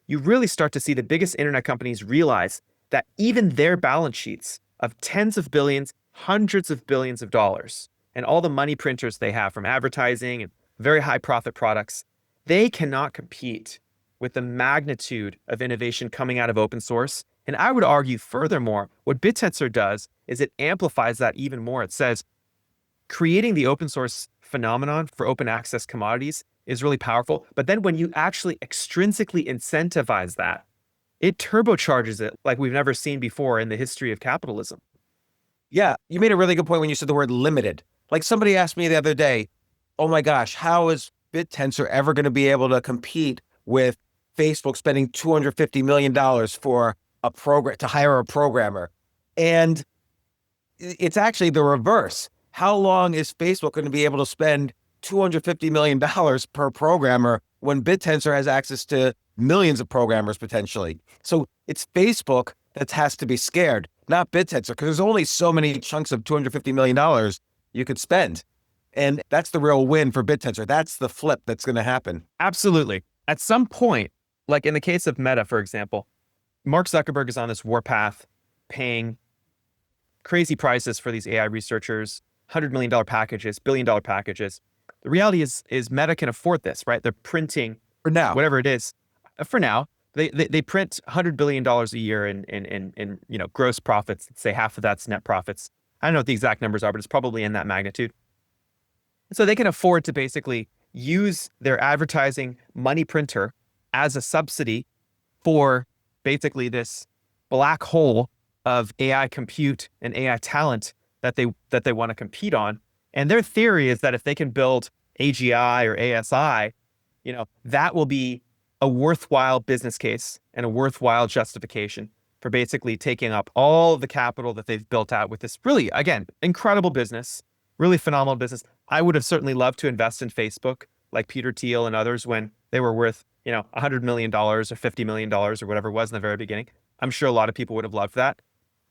you really start to see the biggest internet companies realize that even their balance sheets of tens of billions, hundreds of billions of dollars, and all the money printers they have from advertising and very high profit products, they cannot compete with the magnitude of innovation coming out of open source. And I would argue furthermore, what Bittensor does is it amplifies that even more. It says creating the open source phenomenon for open access commodities is really powerful. But then when you actually extrinsically incentivize that, it turbocharges it like we've never seen before in the history of capitalism. Yeah, you made a really good point when you said the word limited. Like somebody asked me the other day, oh my gosh, how is Bittensor ever going to be able to compete with Facebook spending $250 million for a program to hire a programmer? And it's actually the reverse. How long is Facebook going to be able to spend $250 million per programmer when Bittensor has access to millions of programmers potentially? So it's Facebook that has to be scared, not Bittensor, because there's only so many chunks of $250 million you could spend. And that's the real win for Bittensor. That's the flip that's going to happen. Absolutely. At some point, like in the case of Meta, for example, Mark Zuckerberg is on this warpath, paying crazy prices for these AI researchers, $100 million packages, billion-dollar packages. The reality is Meta can afford this, right? They're printing For now. whatever it is. For now, they print $100 billion a year in gross profits. Let's say half of that's net profits. I don't know what the exact numbers are, but it's probably in that magnitude. So they can afford to basically use their advertising money printer as a subsidy for basically this black hole of AI compute and AI talent that they want to compete on. And their theory is that if they can build AGI or ASI, that will be a worthwhile business case and a worthwhile justification for basically taking up all of the capital that they've built out with this really, again, incredible business, really phenomenal business. I would have certainly loved to invest in Facebook like Peter Thiel and others when they were worth, $100 million or $50 million or whatever it was in the very beginning. I'm sure a lot of people would have loved that.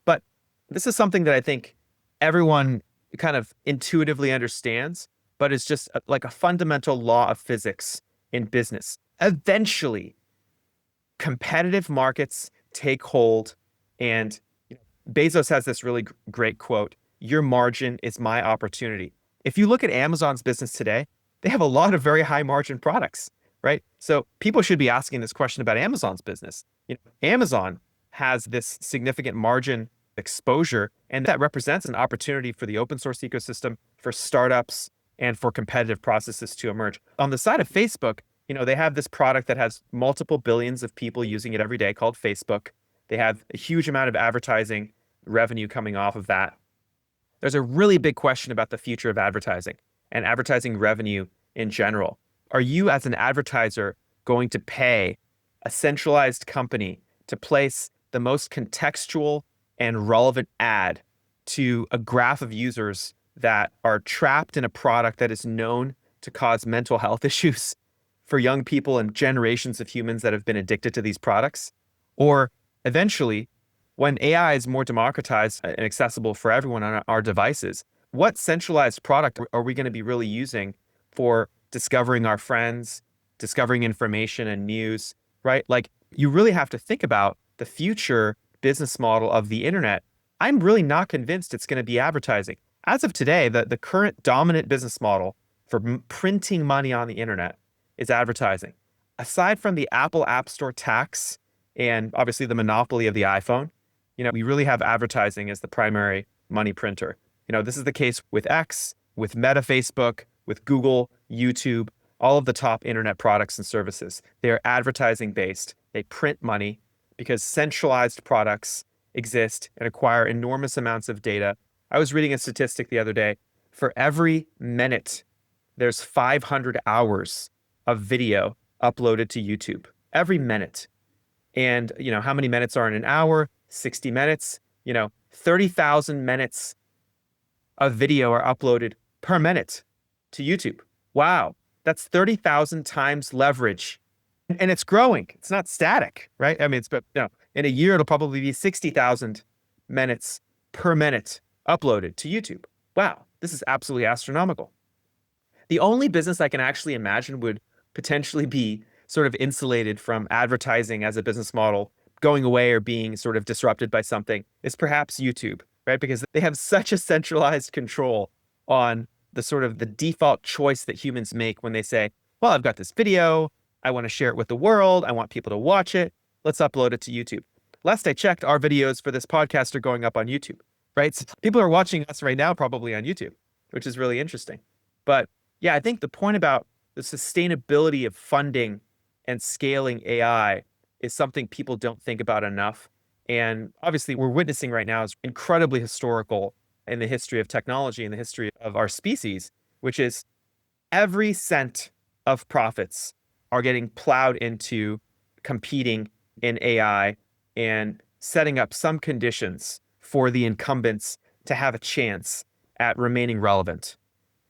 But this is something that I think everyone kind of intuitively understands, but it's just like a fundamental law of physics in business. Eventually, competitive markets take hold, and Bezos has this really great quote, "Your margin is my opportunity." If you look at Amazon's business today, they have a lot of very high margin products, right? So people should be asking this question about Amazon's business. Amazon has this significant margin exposure, and that represents an opportunity for the open source ecosystem, for startups, and for competitive processes to emerge. On the side of Facebook, they have this product that has multiple billions of people using it every day called Facebook. They have a huge amount of advertising revenue coming off of that. There's a really big question about the future of advertising and advertising revenue in general. Are you, as an advertiser, going to pay a centralized company to place the most contextual and relevant ad to a graph of users that are trapped in a product that is known to cause mental health issues for young people and generations of humans that have been addicted to these products? Or eventually, when AI is more democratized and accessible for everyone on our devices, what centralized product are we going to be really using for discovering our friends, discovering information and news, right? Like, you really have to think about the future business model of the internet. I'm really not convinced it's going to be advertising. As of today, the current dominant business model for printing money on the internet is advertising. Aside from the Apple App Store tax and obviously the monopoly of the iPhone, we really have advertising as the primary money printer. This is the case with X, with Meta Facebook, with Google, YouTube, all of the top internet products and services. They are advertising based. They print money because centralized products exist and acquire enormous amounts of data. I was reading a statistic the other day. For every minute, there's 500 hours of video uploaded to YouTube. Every minute. And, how many minutes are in an hour? 60 minutes. 30,000 minutes of video are uploaded per minute to YouTube. Wow. That's 30,000 times leverage And it's growing. It's not static, right? I mean, it's, but in a year, it'll probably be 60,000 minutes per minute uploaded to YouTube. Wow, this is absolutely astronomical. The only business I can actually imagine would potentially be sort of insulated from advertising as a business model going away or being sort of disrupted by something is perhaps YouTube, right? Because they have such a centralized control on the sort of the default choice that humans make when they say, well, I've got this video, I want to share it with the world, I want people to watch it, let's upload it to YouTube. Last I checked, our videos for this podcast are going up on YouTube, right? So people are watching us right now probably on YouTube, which is really interesting. But yeah, I think the point about the sustainability of funding and scaling AI is something people don't think about enough. And obviously, we're witnessing right now is incredibly historical in the history of technology, in the history of our species, which is every cent of profits are getting plowed into competing in AI and setting up some conditions for the incumbents to have a chance at remaining relevant.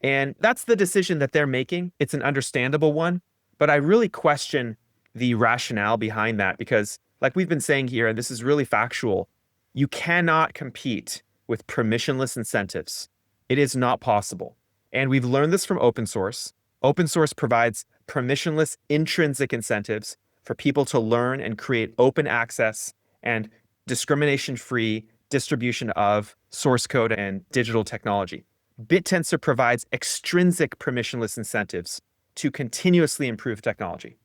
And that's the decision that they're making. It's an understandable one, but I really question the rationale behind that because, like we've been saying here, and this is really factual, you cannot compete with permissionless incentives. It is not possible. And we've learned this from open source. Open source provides permissionless intrinsic incentives for people to learn and create open access and discrimination-free distribution of source code and digital technology. Bittensor provides extrinsic permissionless incentives to continuously improve technology.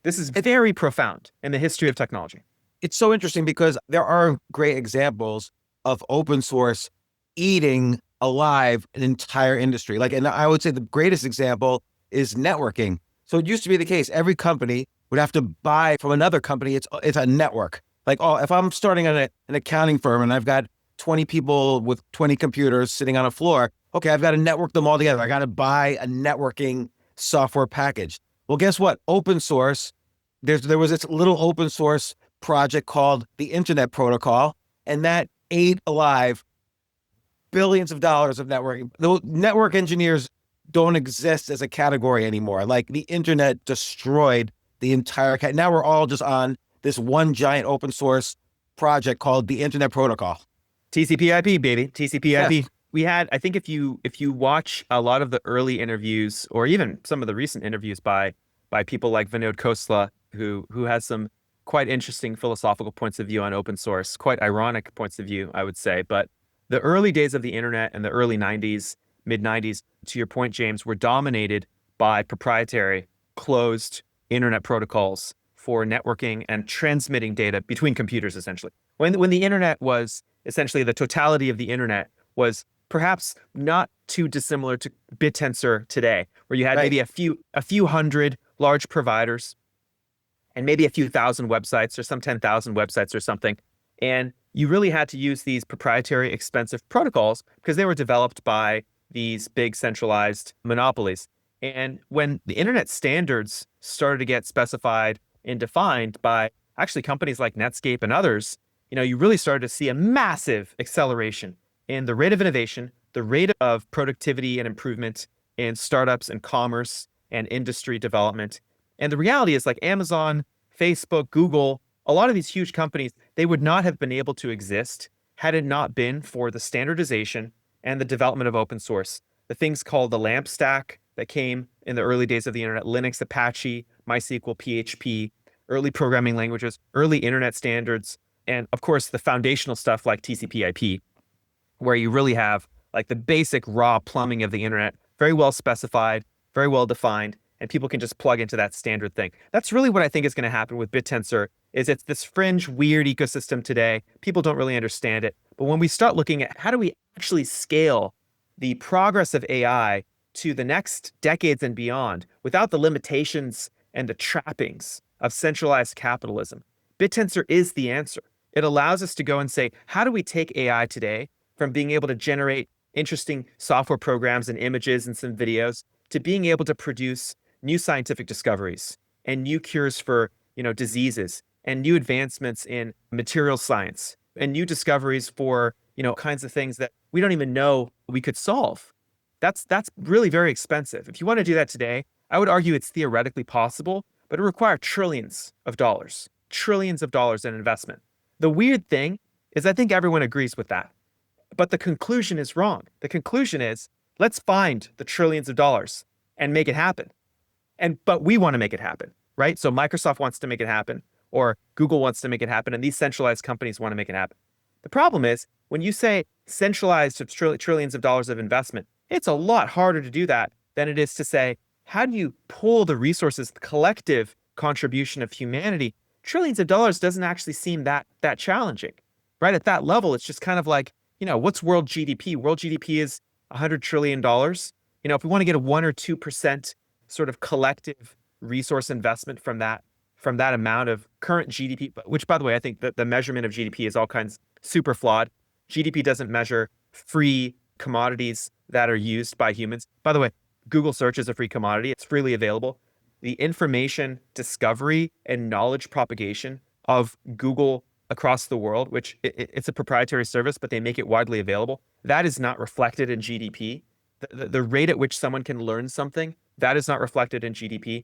This is very profound in the history of technology. It's so interesting because there are great examples of open source eating alive an entire industry. Like, and I would say the greatest example is networking. So it used to be the case, every company would have to buy from another company. It's a network. Like, oh, if I'm starting an accounting firm and I've got 20 people with 20 computers sitting on a floor, okay, I've got to network them all together. I got to buy a networking software package. Well, guess what? Open source, there was this little open source project called the Internet Protocol, and that ate alive billions of dollars of networking. The network engineers don't exist as a category anymore. Like, the internet destroyed the entire now we're all just on this one giant open source project called the Internet Protocol. TCP/IP, baby. TCP/IP. Yes. We had, I think if you watch a lot of the early interviews or even some of the recent interviews by people like Vinod Khosla, who has some quite interesting philosophical points of view on open source, quite ironic points of view, I would say. But the early days of the internet and the early 90s, mid 90s, to your point, James, were dominated by proprietary closed internet protocols for networking and transmitting data between computers, essentially. When the internet was essentially the totality of the internet was perhaps not too dissimilar to Bittensor today, where you had maybe a few hundred large providers and maybe a few thousand websites or some 10,000 websites or something. And you really had to use these proprietary expensive protocols because they were developed by these big centralized monopolies. And when the internet standards started to get specified and defined by actually companies like Netscape and others, you really started to see a massive acceleration in the rate of innovation, the rate of productivity and improvement in startups and commerce and industry development. And the reality is, like Amazon, Facebook, Google, a lot of these huge companies, they would not have been able to exist had it not been for the standardization and the development of open source. The things called the LAMP stack that came in the early days of the internet, Linux, Apache, MySQL, PHP, early programming languages, early internet standards, and of course the foundational stuff like TCP/IP, where you really have like the basic raw plumbing of the internet, very well specified, very well defined, and people can just plug into that standard thing. That's really what I think is going to happen with Bittensor, is it's this fringe, weird ecosystem today. People don't really understand it. But when we start looking at how do we actually scale the progress of AI to the next decades and beyond without the limitations and the trappings of centralized capitalism, Bittensor is the answer. It allows us to go and say, how do we take AI today from being able to generate interesting software programs and images and some videos to being able to produce new scientific discoveries and new cures for, diseases and new advancements in material science and new discoveries for, kinds of things that we don't even know we could solve. That's really very expensive. If you want to do that today, I would argue it's theoretically possible, but it requires trillions of dollars in investment. The weird thing is I think everyone agrees with that. But the conclusion is wrong. The conclusion is let's find the trillions of dollars and make it happen. But we want to make it happen, right? So Microsoft wants to make it happen, or Google wants to make it happen, and these centralized companies want to make it happen. The problem is when you say centralized trillions of dollars of investment, it's a lot harder to do that than it is to say, how do you pull the resources, the collective contribution of humanity? Trillions of dollars doesn't actually seem that challenging, right? At that level, it's just kind of like, what's world GDP? World GDP is $100 trillion. If we want to get a 1 or 2% sort of collective resource investment from that amount of current GDP, which, by the way, I think that the measurement of GDP is all kinds super flawed. GDP doesn't measure free commodities that are used by humans. By the way, Google search is a free commodity. It's freely available. The information discovery and knowledge propagation of Google across the world, which it's a proprietary service, but they make it widely available, that is not reflected in GDP. The rate at which someone can learn something, that is not reflected in GDP.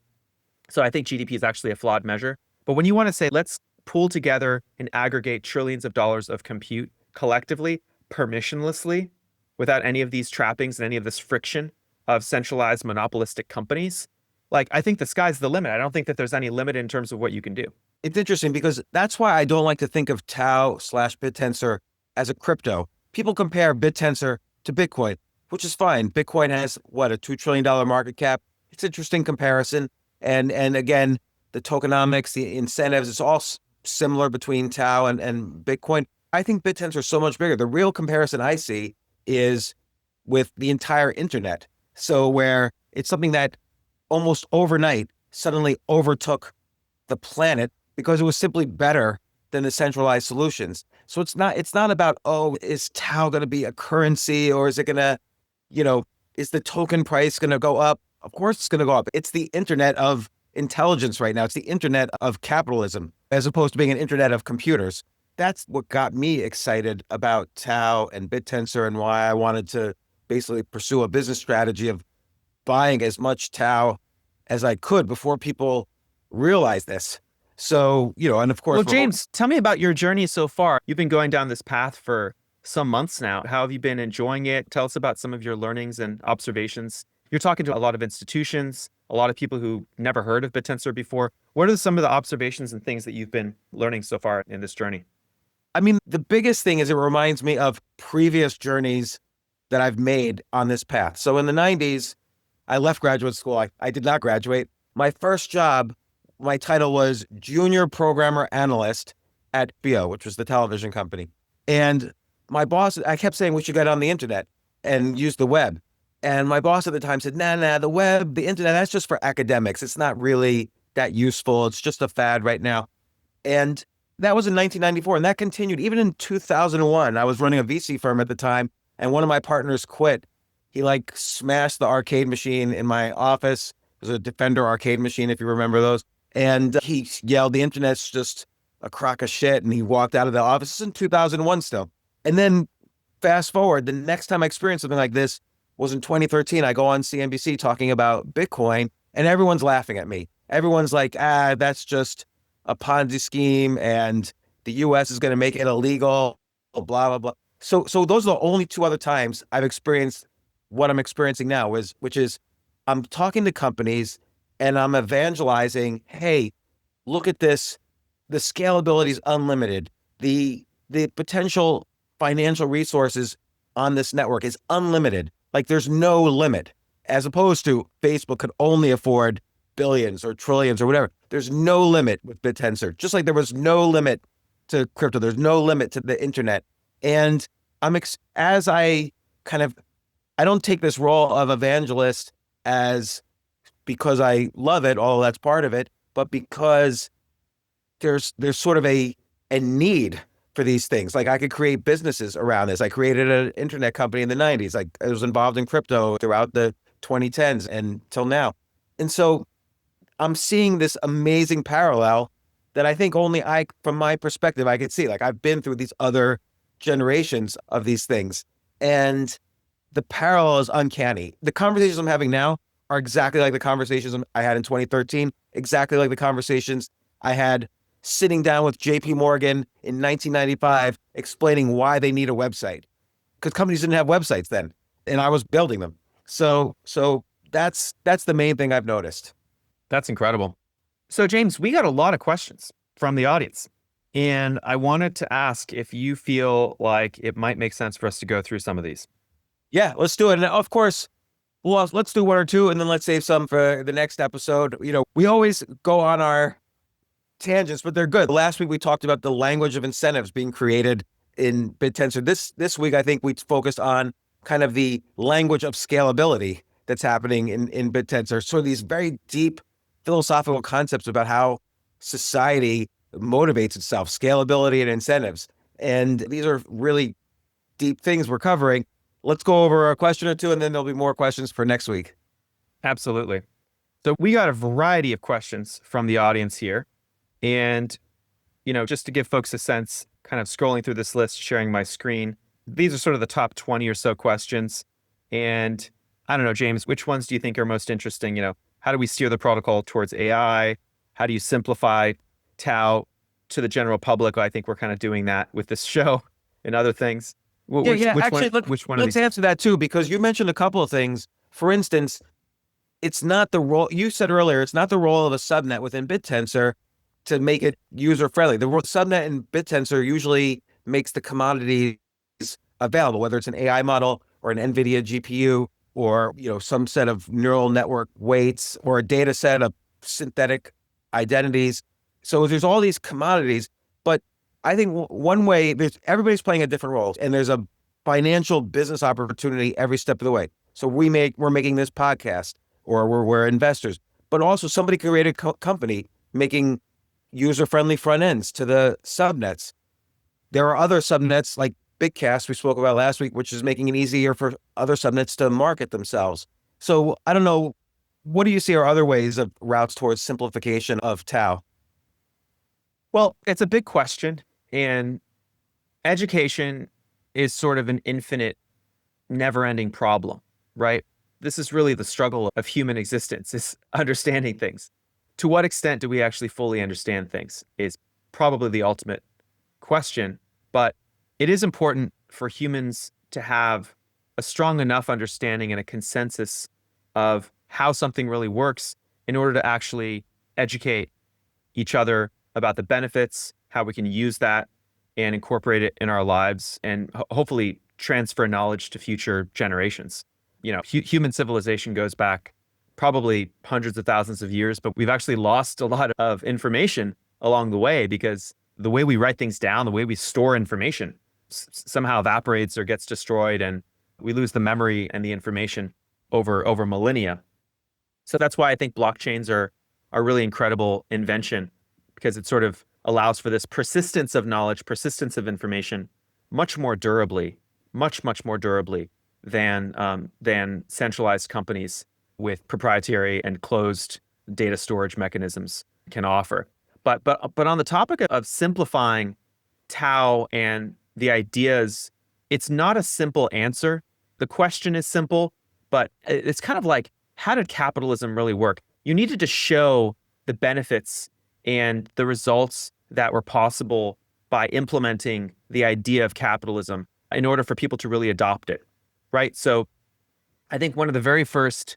So I think GDP is actually a flawed measure. But when you want to say, let's pull together and aggregate trillions of dollars of compute collectively, permissionlessly, without any of these trappings and any of this friction of centralized monopolistic companies, I think the sky's the limit. I don't think that there's any limit in terms of what you can do. It's interesting because that's why I don't like to think of Tao/Bittensor as a crypto. People compare Bittensor to Bitcoin, which is fine. Bitcoin has, a $2 trillion market cap. It's an interesting comparison. And again, the tokenomics, the incentives, it's all similar between Tao and Bitcoin. I think Bittensor is so much bigger. The real comparison I see is with the entire internet. So where it's something that almost overnight suddenly overtook the planet because it was simply better than the centralized solutions. So it's not about, is Tao going to be a currency, or is it going to, is the token price going to go up? Of course it's going to go up. It's the internet of intelligence right now. It's the internet of capitalism, as opposed to being an internet of computers. That's what got me excited about Tao and Bittensor, and why I wanted to basically pursue a business strategy of buying as much Tao as I could before people realize this. So, and of course— Well, James, tell me about your journey so far. You've been going down this path for some months now. How have you been enjoying it? Tell us about some of your learnings and observations. You're talking to a lot of institutions, a lot of people who never heard of Bittensor before. What are some of the observations and things that you've been learning so far in this journey? I mean, the biggest thing is it reminds me of previous journeys that I've made on this path. So in the 90s, I left graduate school. I did not graduate. My first job, my title was Junior Programmer Analyst at BO, which was the television company. And my boss, I kept saying we should get on the internet and use the web. And my boss at the time said, nah, the web, the internet, that's just for academics. It's not really that useful. It's just a fad right now. And that was in 1994. And that continued even in 2001. I was running a VC firm at the time, and one of my partners quit. He smashed the arcade machine in my office. It was a Defender arcade machine, if you remember those. And he yelled, the internet's just a crock of shit. And he walked out of the office. This is in 2001 still. And then fast forward, the next time I experienced something like this was in 2013. I go on CNBC talking about Bitcoin, and everyone's laughing at me. Everyone's like, that's just a Ponzi scheme, and the US is going to make it illegal, blah, blah, blah. So those are the only two other times I've experienced what I'm experiencing now, which is I'm talking to companies and I'm evangelizing, hey, look at this. The scalability is unlimited. The potential financial resources on this network is unlimited. There's no limit, as opposed to Facebook could only afford billions or trillions or whatever. There's no limit with Bittensor, just like there was no limit to crypto. There's no limit to the internet. And I don't take this role of evangelist as because I love it, although that's part of it, but because there's sort of a need for these things. I could create businesses around this. I created an internet company in the 90s. I was involved in crypto throughout the 2010s and till now. And so I'm seeing this amazing parallel that I think only from my perspective, I could see. I've been through these other generations of these things, and the parallel is uncanny. The conversations I'm having now are exactly like the conversations I had in 2013, exactly like the conversations I had sitting down with JP Morgan in 1995, explaining why they need a website, because companies didn't have websites then, and I was building them. So that's the main thing I've noticed. That's incredible. So James, we got a lot of questions from the audience, and I wanted to ask if you feel like it might make sense for us to go through some of these. Yeah, let's do it. And of course, well, let's do one or two, and then let's save some for the next episode. We always go on our tangents, but they're good. Last week we talked about the language of incentives being created in Bittensor. This week I think we focused on kind of the language of scalability that's happening in Bittensor. So these very deep philosophical concepts about how society motivates itself, scalability and incentives. And these are really deep things we're covering. Let's go over a question or two, and then there'll be more questions for next week. Absolutely. So we got a variety of questions from the audience here. And, just to give folks a sense, kind of scrolling through this list, sharing my screen, these are sort of the top 20 or so questions. And I don't know, James, which ones do you think are most interesting? How do we steer the protocol towards AI? How do you simplify Tao to the general public? I think we're kind of doing that with this show and other things. Let's answer that too, because you mentioned a couple of things. For instance, it's not the role, you said earlier, it's not the role of a subnet within Bittensor to make it user-friendly. The subnet in Bittensor usually makes the commodities available, whether it's an AI model or an NVIDIA GPU or some set of neural network weights or a data set of synthetic identities. So there's all these commodities, but I think one way, everybody's playing a different role, and there's a financial business opportunity every step of the way. So we're making this podcast, or we're investors, but also somebody created a company making user-friendly front ends to the subnets. There are other subnets like Bitcast we spoke about last week, which is making it easier for other subnets to market themselves. So I don't know, what do you see are other ways of routes towards simplification of Tao? Well, it's a big question, and education is sort of an infinite, never-ending problem, right? This is really the struggle of human existence, is understanding things. To what extent do we actually fully understand things is probably the ultimate question, but it is important for humans to have a strong enough understanding and a consensus of how something really works in order to actually educate each other about the benefits, how we can use that and incorporate it in our lives, and hopefully transfer knowledge to future generations. Human civilization goes back probably hundreds of thousands of years, but we've actually lost a lot of information along the way because the way we write things down, the way we store information somehow evaporates or gets destroyed, and we lose the memory and the information over millennia. So that's why I think blockchains are a really incredible invention, because it sort of allows for this persistence of knowledge, persistence of information, much more durably than centralized companies with proprietary and closed data storage mechanisms can offer. But on the topic of simplifying Tao and the ideas, it's not a simple answer. The question is simple, but it's kind of like, how did capitalism really work? You needed to show the benefits and the results that were possible by implementing the idea of capitalism in order for people to really adopt it, right? So I think one of the very first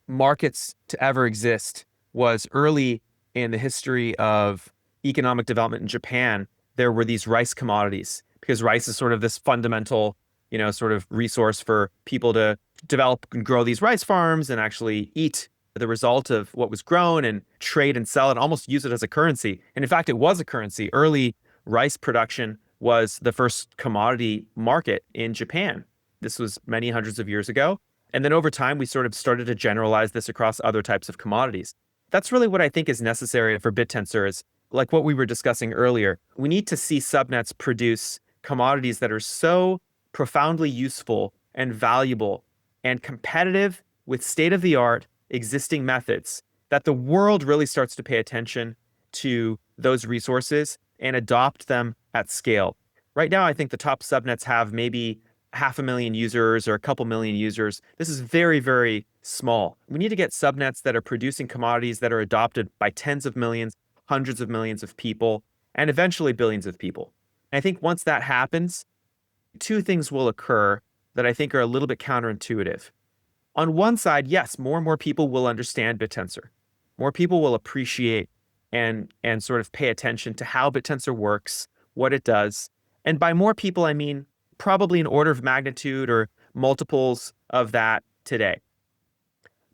markets to ever exist was early in the history of economic development in Japan. There were these rice commodities, because rice is sort of this fundamental, sort of resource for people to develop and grow these rice farms and actually eat the result of what was grown and trade and sell and almost use it as a currency. And in fact, it was a currency. Early rice production was the first commodity market in Japan. This was many hundreds of years ago. And then over time, we sort of started to generalize this across other types of commodities. That's really what I think is necessary for Bittensor, is like what we were discussing earlier. We need to see subnets produce commodities that are so profoundly useful and valuable and competitive with state-of-the-art existing methods that the world really starts to pay attention to those resources and adopt them at scale. Right now, I think the top subnets have maybe 500,000 users or a couple million users. This is very, very small. We need to get subnets that are producing commodities that are adopted by tens of millions, hundreds of millions of people, and eventually billions of people. And I think once that happens, two things will occur that I think are a little bit counterintuitive. On one side, yes, more and more people will understand Bittensor. More people will appreciate and sort of pay attention to how Bittensor works, what it does. And by more people, I mean probably an order of magnitude or multiples of that today.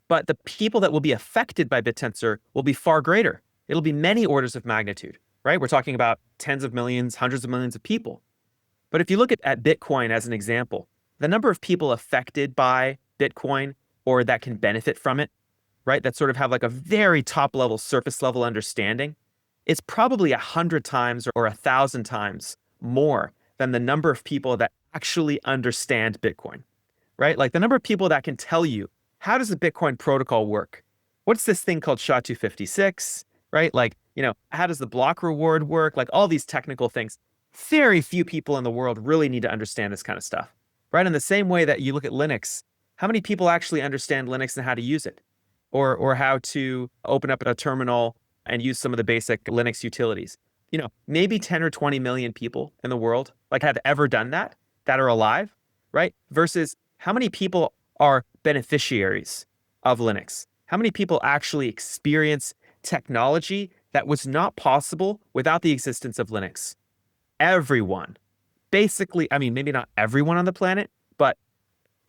But the people that will be affected by Bittensor will be far greater. It'll be many orders of magnitude, right? We're talking about tens of millions, hundreds of millions of people. But if you look at Bitcoin as an example, the number of people affected by Bitcoin or that can benefit from it, right, that sort of have like a very top level, surface level understanding, is probably 100 times or 1,000 times more than the number of people that actually understand Bitcoin, right? Like the number of people that can tell you, how does the Bitcoin protocol work? What's this thing called SHA-256, right? Like, how does the block reward work? Like all these technical things. Very few people in the world really need to understand this kind of stuff, right? In the same way that you look at Linux, how many people actually understand Linux and how to use it? Or how to open up a terminal and use some of the basic Linux utilities? Maybe 10 or 20 million people in the world like have ever done that are alive, right? Versus how many people are beneficiaries of Linux? How many people actually experience technology that was not possible without the existence of Linux? Everyone. Basically, I mean, maybe not everyone on the planet, but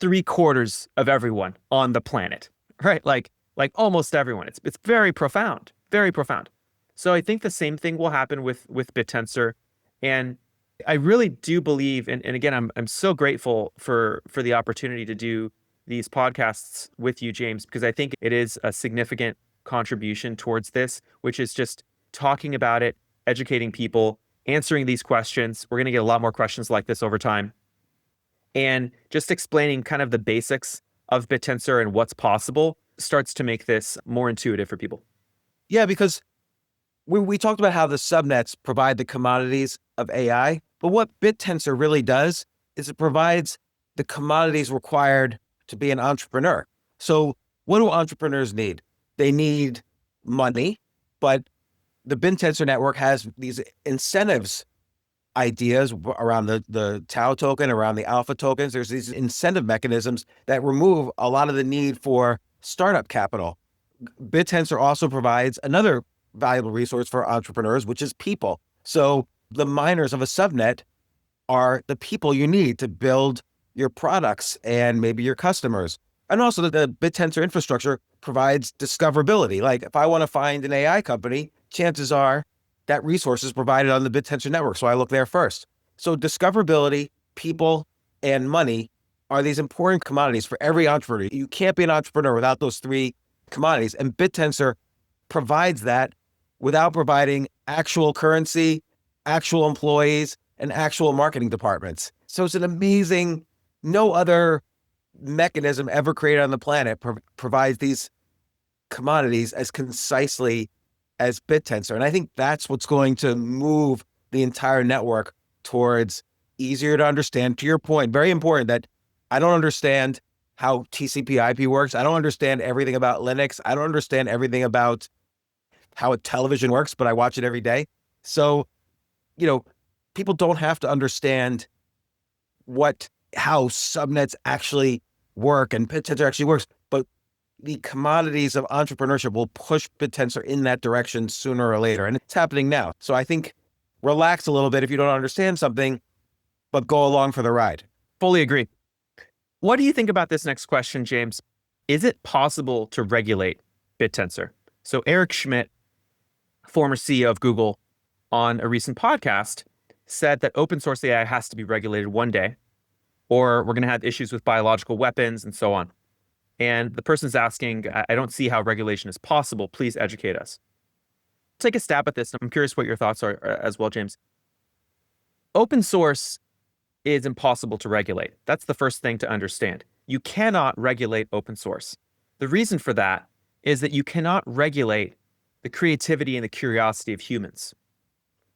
3/4 of everyone on the planet, right? Like almost everyone. It's very profound, very profound. So I think the same thing will happen with Bittensor. And I really do believe, and again, I'm so grateful for the opportunity to do these podcasts with you, James, because I think it is a significant contribution towards this, which is just talking about it, educating people, answering these questions. We're going to get a lot more questions like this over time. And just explaining kind of the basics of Bittensor and what's possible starts to make this more intuitive for people. Yeah, because we talked about how the subnets provide the commodities of AI, but what Bittensor really does is it provides the commodities required to be an entrepreneur. So what do entrepreneurs need? They need money, but the Bittensor network has these incentives ideas around the Tao token, around the alpha tokens. There's these incentive mechanisms that remove a lot of the need for startup capital. Bittensor also provides another valuable resource for entrepreneurs, which is people. So the miners of a subnet are the people you need to build your products and maybe your customers. And also the Bittensor infrastructure provides discoverability. Like if I want to find an AI company, chances are that resource is provided on the Bittensor network. So I look there first. So discoverability, people, and money are these important commodities for every entrepreneur. You can't be an entrepreneur without those three commodities. And Bittensor provides that without providing actual currency, actual employees, and actual marketing departments. So it's an amazing, no other mechanism ever created on the planet provides these commodities as concisely as Bittensor. And I think that's what's going to move the entire network towards easier to understand. To your point, very important that I don't understand how TCP IP works. I don't understand everything about Linux. I don't understand everything about how a television works, but I watch it every day. So, people don't have to understand how subnets actually work and Bittensor actually works, but the commodities of entrepreneurship will push Bittensor in that direction sooner or later. And it's happening now. So I think relax a little bit if you don't understand something, but go along for the ride. Fully agree. What do you think about this next question, James? Is it possible to regulate Bittensor? So Eric Schmidt, former CEO of Google, on a recent podcast said that open source AI has to be regulated one day, or we're going to have issues with biological weapons and so on. And the person's asking, I don't see how regulation is possible. Please educate us. Take a stab at this. I'm curious what your thoughts are as well, James. Open source is impossible to regulate. That's the first thing to understand. You cannot regulate open source. The reason for that is that you cannot regulate the creativity and the curiosity of humans,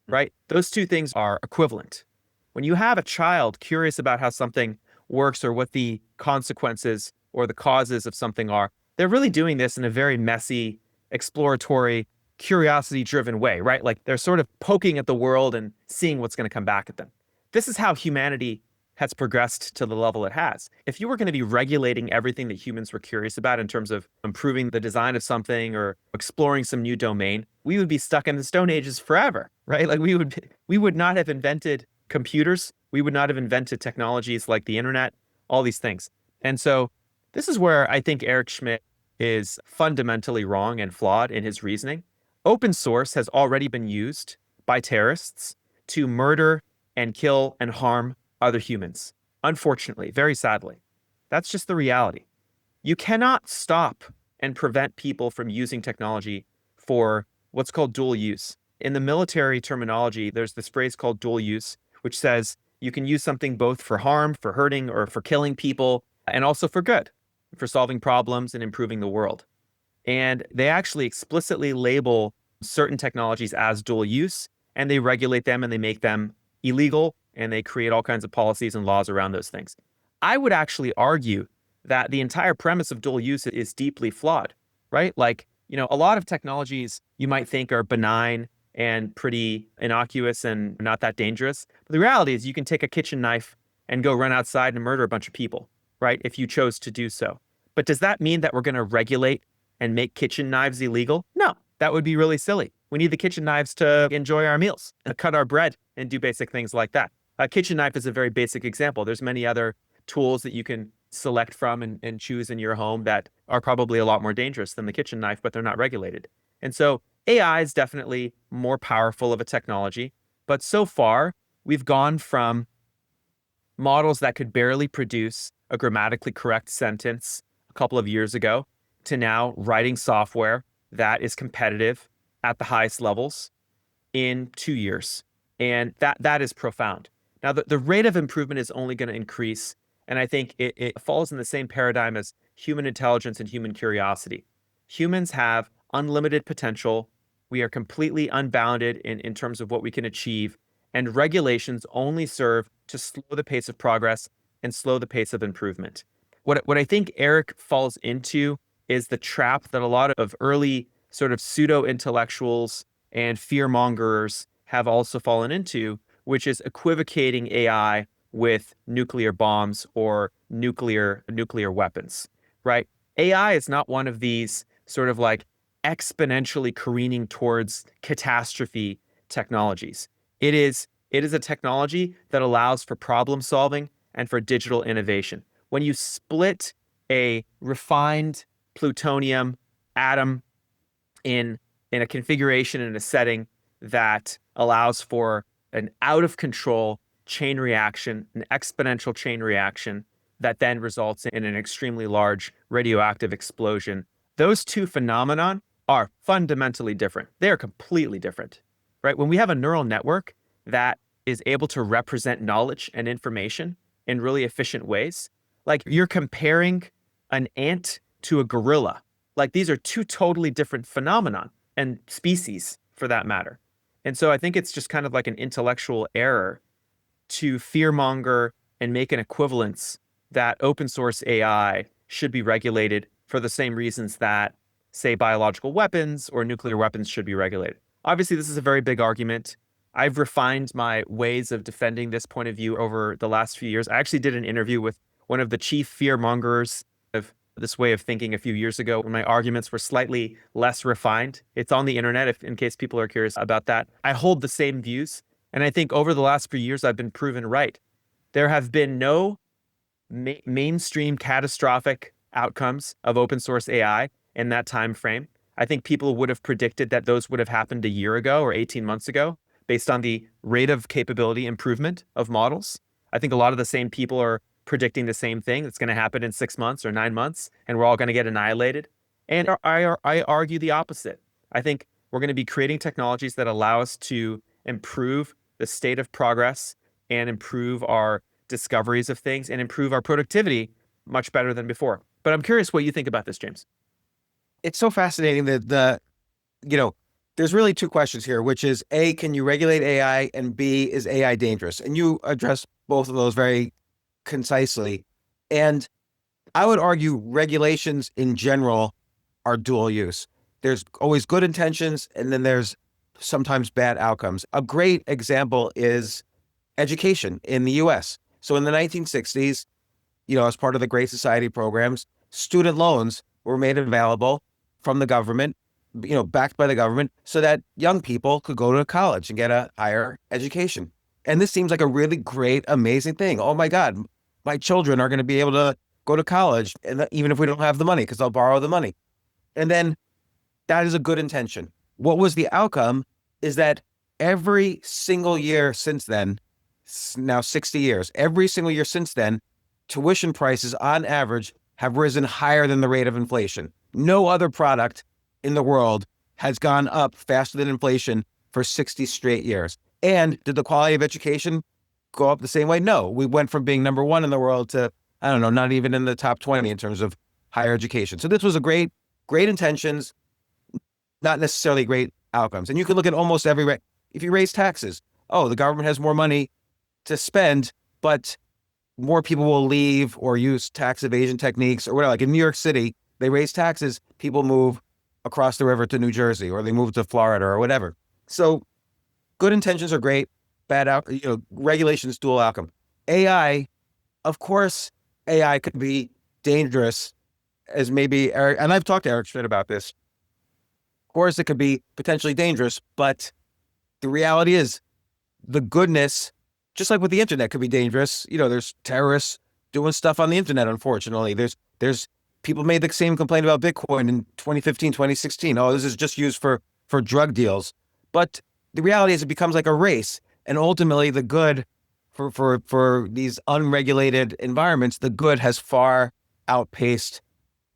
right? Those two things are equivalent. When you have a child curious about how something works or what the consequences or the causes of something are. They're really doing this in a very messy, exploratory, curiosity-driven way, right? Like they're sort of poking at the world and seeing what's going to come back at them. This is how humanity has progressed to the level it has. If you were going to be regulating everything that humans were curious about in terms of improving the design of something or exploring some new domain, we would be stuck in the Stone Ages forever, right? Like we would not have invented computers. We would not have invented technologies like the internet, all these things. And so this is where I think Eric Schmidt is fundamentally wrong and flawed in his reasoning. Open source has already been used by terrorists to murder and kill and harm other humans. Unfortunately, very sadly. That's just the reality. You cannot stop and prevent people from using technology for what's called dual use. In the military terminology, there's this phrase called dual use, which says you can use something both for harm, for hurting, or for killing people, and also for good, for solving problems and improving the world. And they actually explicitly label certain technologies as dual use, and they regulate them and they make them illegal, and they create all kinds of policies and laws around those things. I would actually argue that the entire premise of dual use is deeply flawed, right? Like, a lot of technologies you might think are benign and pretty innocuous and not that dangerous. But the reality is you can take a kitchen knife and go run outside and murder a bunch of people, right? If you chose to do so. But does that mean that we're going to regulate and make kitchen knives illegal? No, that would be really silly. We need the kitchen knives to enjoy our meals, to cut our bread and do basic things like that. A kitchen knife is a very basic example. There's many other tools that you can select from and choose in your home that are probably a lot more dangerous than the kitchen knife, but they're not regulated. And so AI is definitely more powerful of a technology, but so far we've gone from models that could barely produce a grammatically correct sentence a couple of years ago to now writing software that is competitive at the highest levels in 2 years. And that is profound. Now, the rate of improvement is only going to increase. And I think it falls in the same paradigm as human intelligence and human curiosity. Humans have unlimited potential. We are completely unbounded in terms of what we can achieve. And regulations only serve to slow the pace of progress and slow the pace of improvement. What I think Eric falls into is the trap that a lot of early sort of pseudo-intellectuals and fear-mongers have also fallen into, which is equivocating AI with nuclear bombs or nuclear weapons, right? AI is not one of these sort of like exponentially careening towards catastrophe technologies. It is a technology that allows for problem solving and for digital innovation. When you split a refined plutonium atom in a configuration and a setting that allows for an out of control chain reaction, an exponential chain reaction that then results in an extremely large radioactive explosion. Those two phenomenon are fundamentally different. They are completely different, right? When we have a neural network that is able to represent knowledge and information in really efficient ways, like you're comparing an ant to a gorilla. Like these are two totally different phenomenon and species for that matter. And so I think it's just kind of like an intellectual error to fearmonger and make an equivalence that open source AI should be regulated for the same reasons that, say, biological weapons or nuclear weapons should be regulated. Obviously, this is a very big argument. I've refined my ways of defending this point of view over the last few years. I actually did an interview with one of the chief fearmongers of this way of thinking a few years ago when my arguments were slightly less refined. It's on the internet in case people are curious about that. I hold the same views. And I think over the last few years, I've been proven right. There have been no mainstream catastrophic outcomes of open source AI in that time frame. I think people would have predicted that those would have happened a year ago or 18 months ago based on the rate of capability improvement of models. I think a lot of the same people are predicting the same thing that's going to happen in 6 months or 9 months, and we're all going to get annihilated. And I argue the opposite. I think we're going to be creating technologies that allow us to improve the state of progress and improve our discoveries of things and improve our productivity much better than before. But I'm curious what you think about this, James. It's so fascinating that there's really two questions here, which is A, can you regulate AI? And B, is AI dangerous? And you address both of those very concisely. And I would argue regulations in general are dual use. There's always good intentions, and then there's sometimes bad outcomes. A great example is education in the US. So in the 1960s, as part of the Great Society programs, student loans were made available from the government, backed by the government, so that young people could go to college and get a higher education. And this seems like a really great, amazing thing. Oh my God, my children are going to be able to go to college, and even if we don't have the money, because they'll borrow the money. And then that is a good intention. What was the outcome is that every single year since then, now 60 years, every single year since then, tuition prices on average have risen higher than the rate of inflation. No other product in the world has gone up faster than inflation for 60 straight years. And did the quality of education go up the same way? No. We went from being number one in the world to, I don't know, not even in the top 20 in terms of higher education. So this was a great intentions, not necessarily great outcomes. And you can look at almost every, if you raise taxes, the government has more money to spend, but more people will leave or use tax evasion techniques or whatever. Like in New York City, they raise taxes, people move across the river to New Jersey, or they move to Florida or whatever. So good intentions are great, bad regulations, dual outcome. AI, of course, AI could be dangerous, as maybe Eric, and I've talked to Eric Schmidt about this. Of course, it could be potentially dangerous, but the reality is the goodness, just like with the internet, could be dangerous. There's terrorists doing stuff on the internet, unfortunately. There's people made the same complaint about Bitcoin in 2015, 2016. Oh, this is just used for drug deals. But the reality is it becomes like a race. And ultimately, the good for these unregulated environments, the good has far outpaced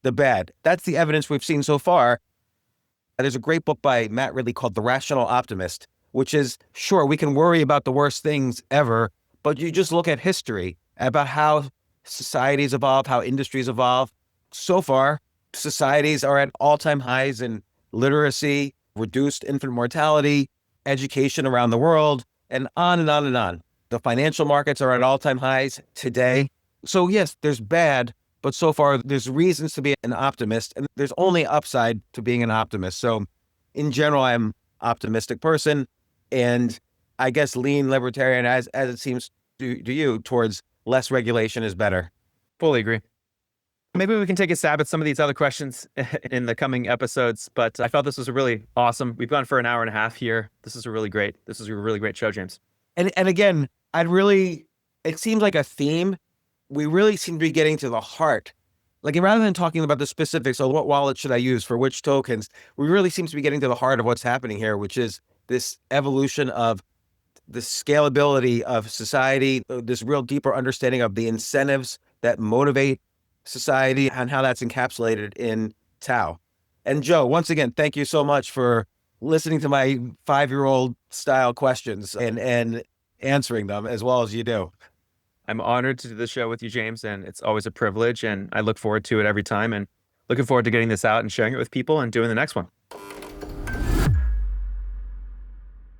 the bad. That's the evidence we've seen so far. There's a great book by Matt Ridley called The Rational Optimist, which is, sure, we can worry about the worst things ever, but you just look at history, about how societies evolve, how industries evolve. So far, societies are at all-time highs in literacy, reduced infant mortality, education around the world, and on and on and on. The financial markets are at all-time highs today. So yes, there's bad, but so far there's reasons to be an optimist, and there's only upside to being an optimist. So in general, I'm an optimistic person, and I guess lean libertarian, as it seems to you, towards less regulation is better. Fully agree. Maybe we can take a stab at some of these other questions in the coming episodes, but I felt this was a really awesome. We've gone for an hour and a half here. This is a really great show, James. And again, it seems like a theme. We really seem to be getting to the heart. Like, rather than talking about the specifics of what wallet should I use for which tokens, we really seem to be getting to the heart of what's happening here, which is this evolution of the scalability of society, this real deeper understanding of the incentives that motivate society and how that's encapsulated in Tao. And Joe, once again, thank you so much for listening to my 5-year-old style questions and answering them as well as you do. I'm honored to do the show with you, James, and it's always a privilege, and I look forward to it every time, and looking forward to getting this out and sharing it with people and doing the next one.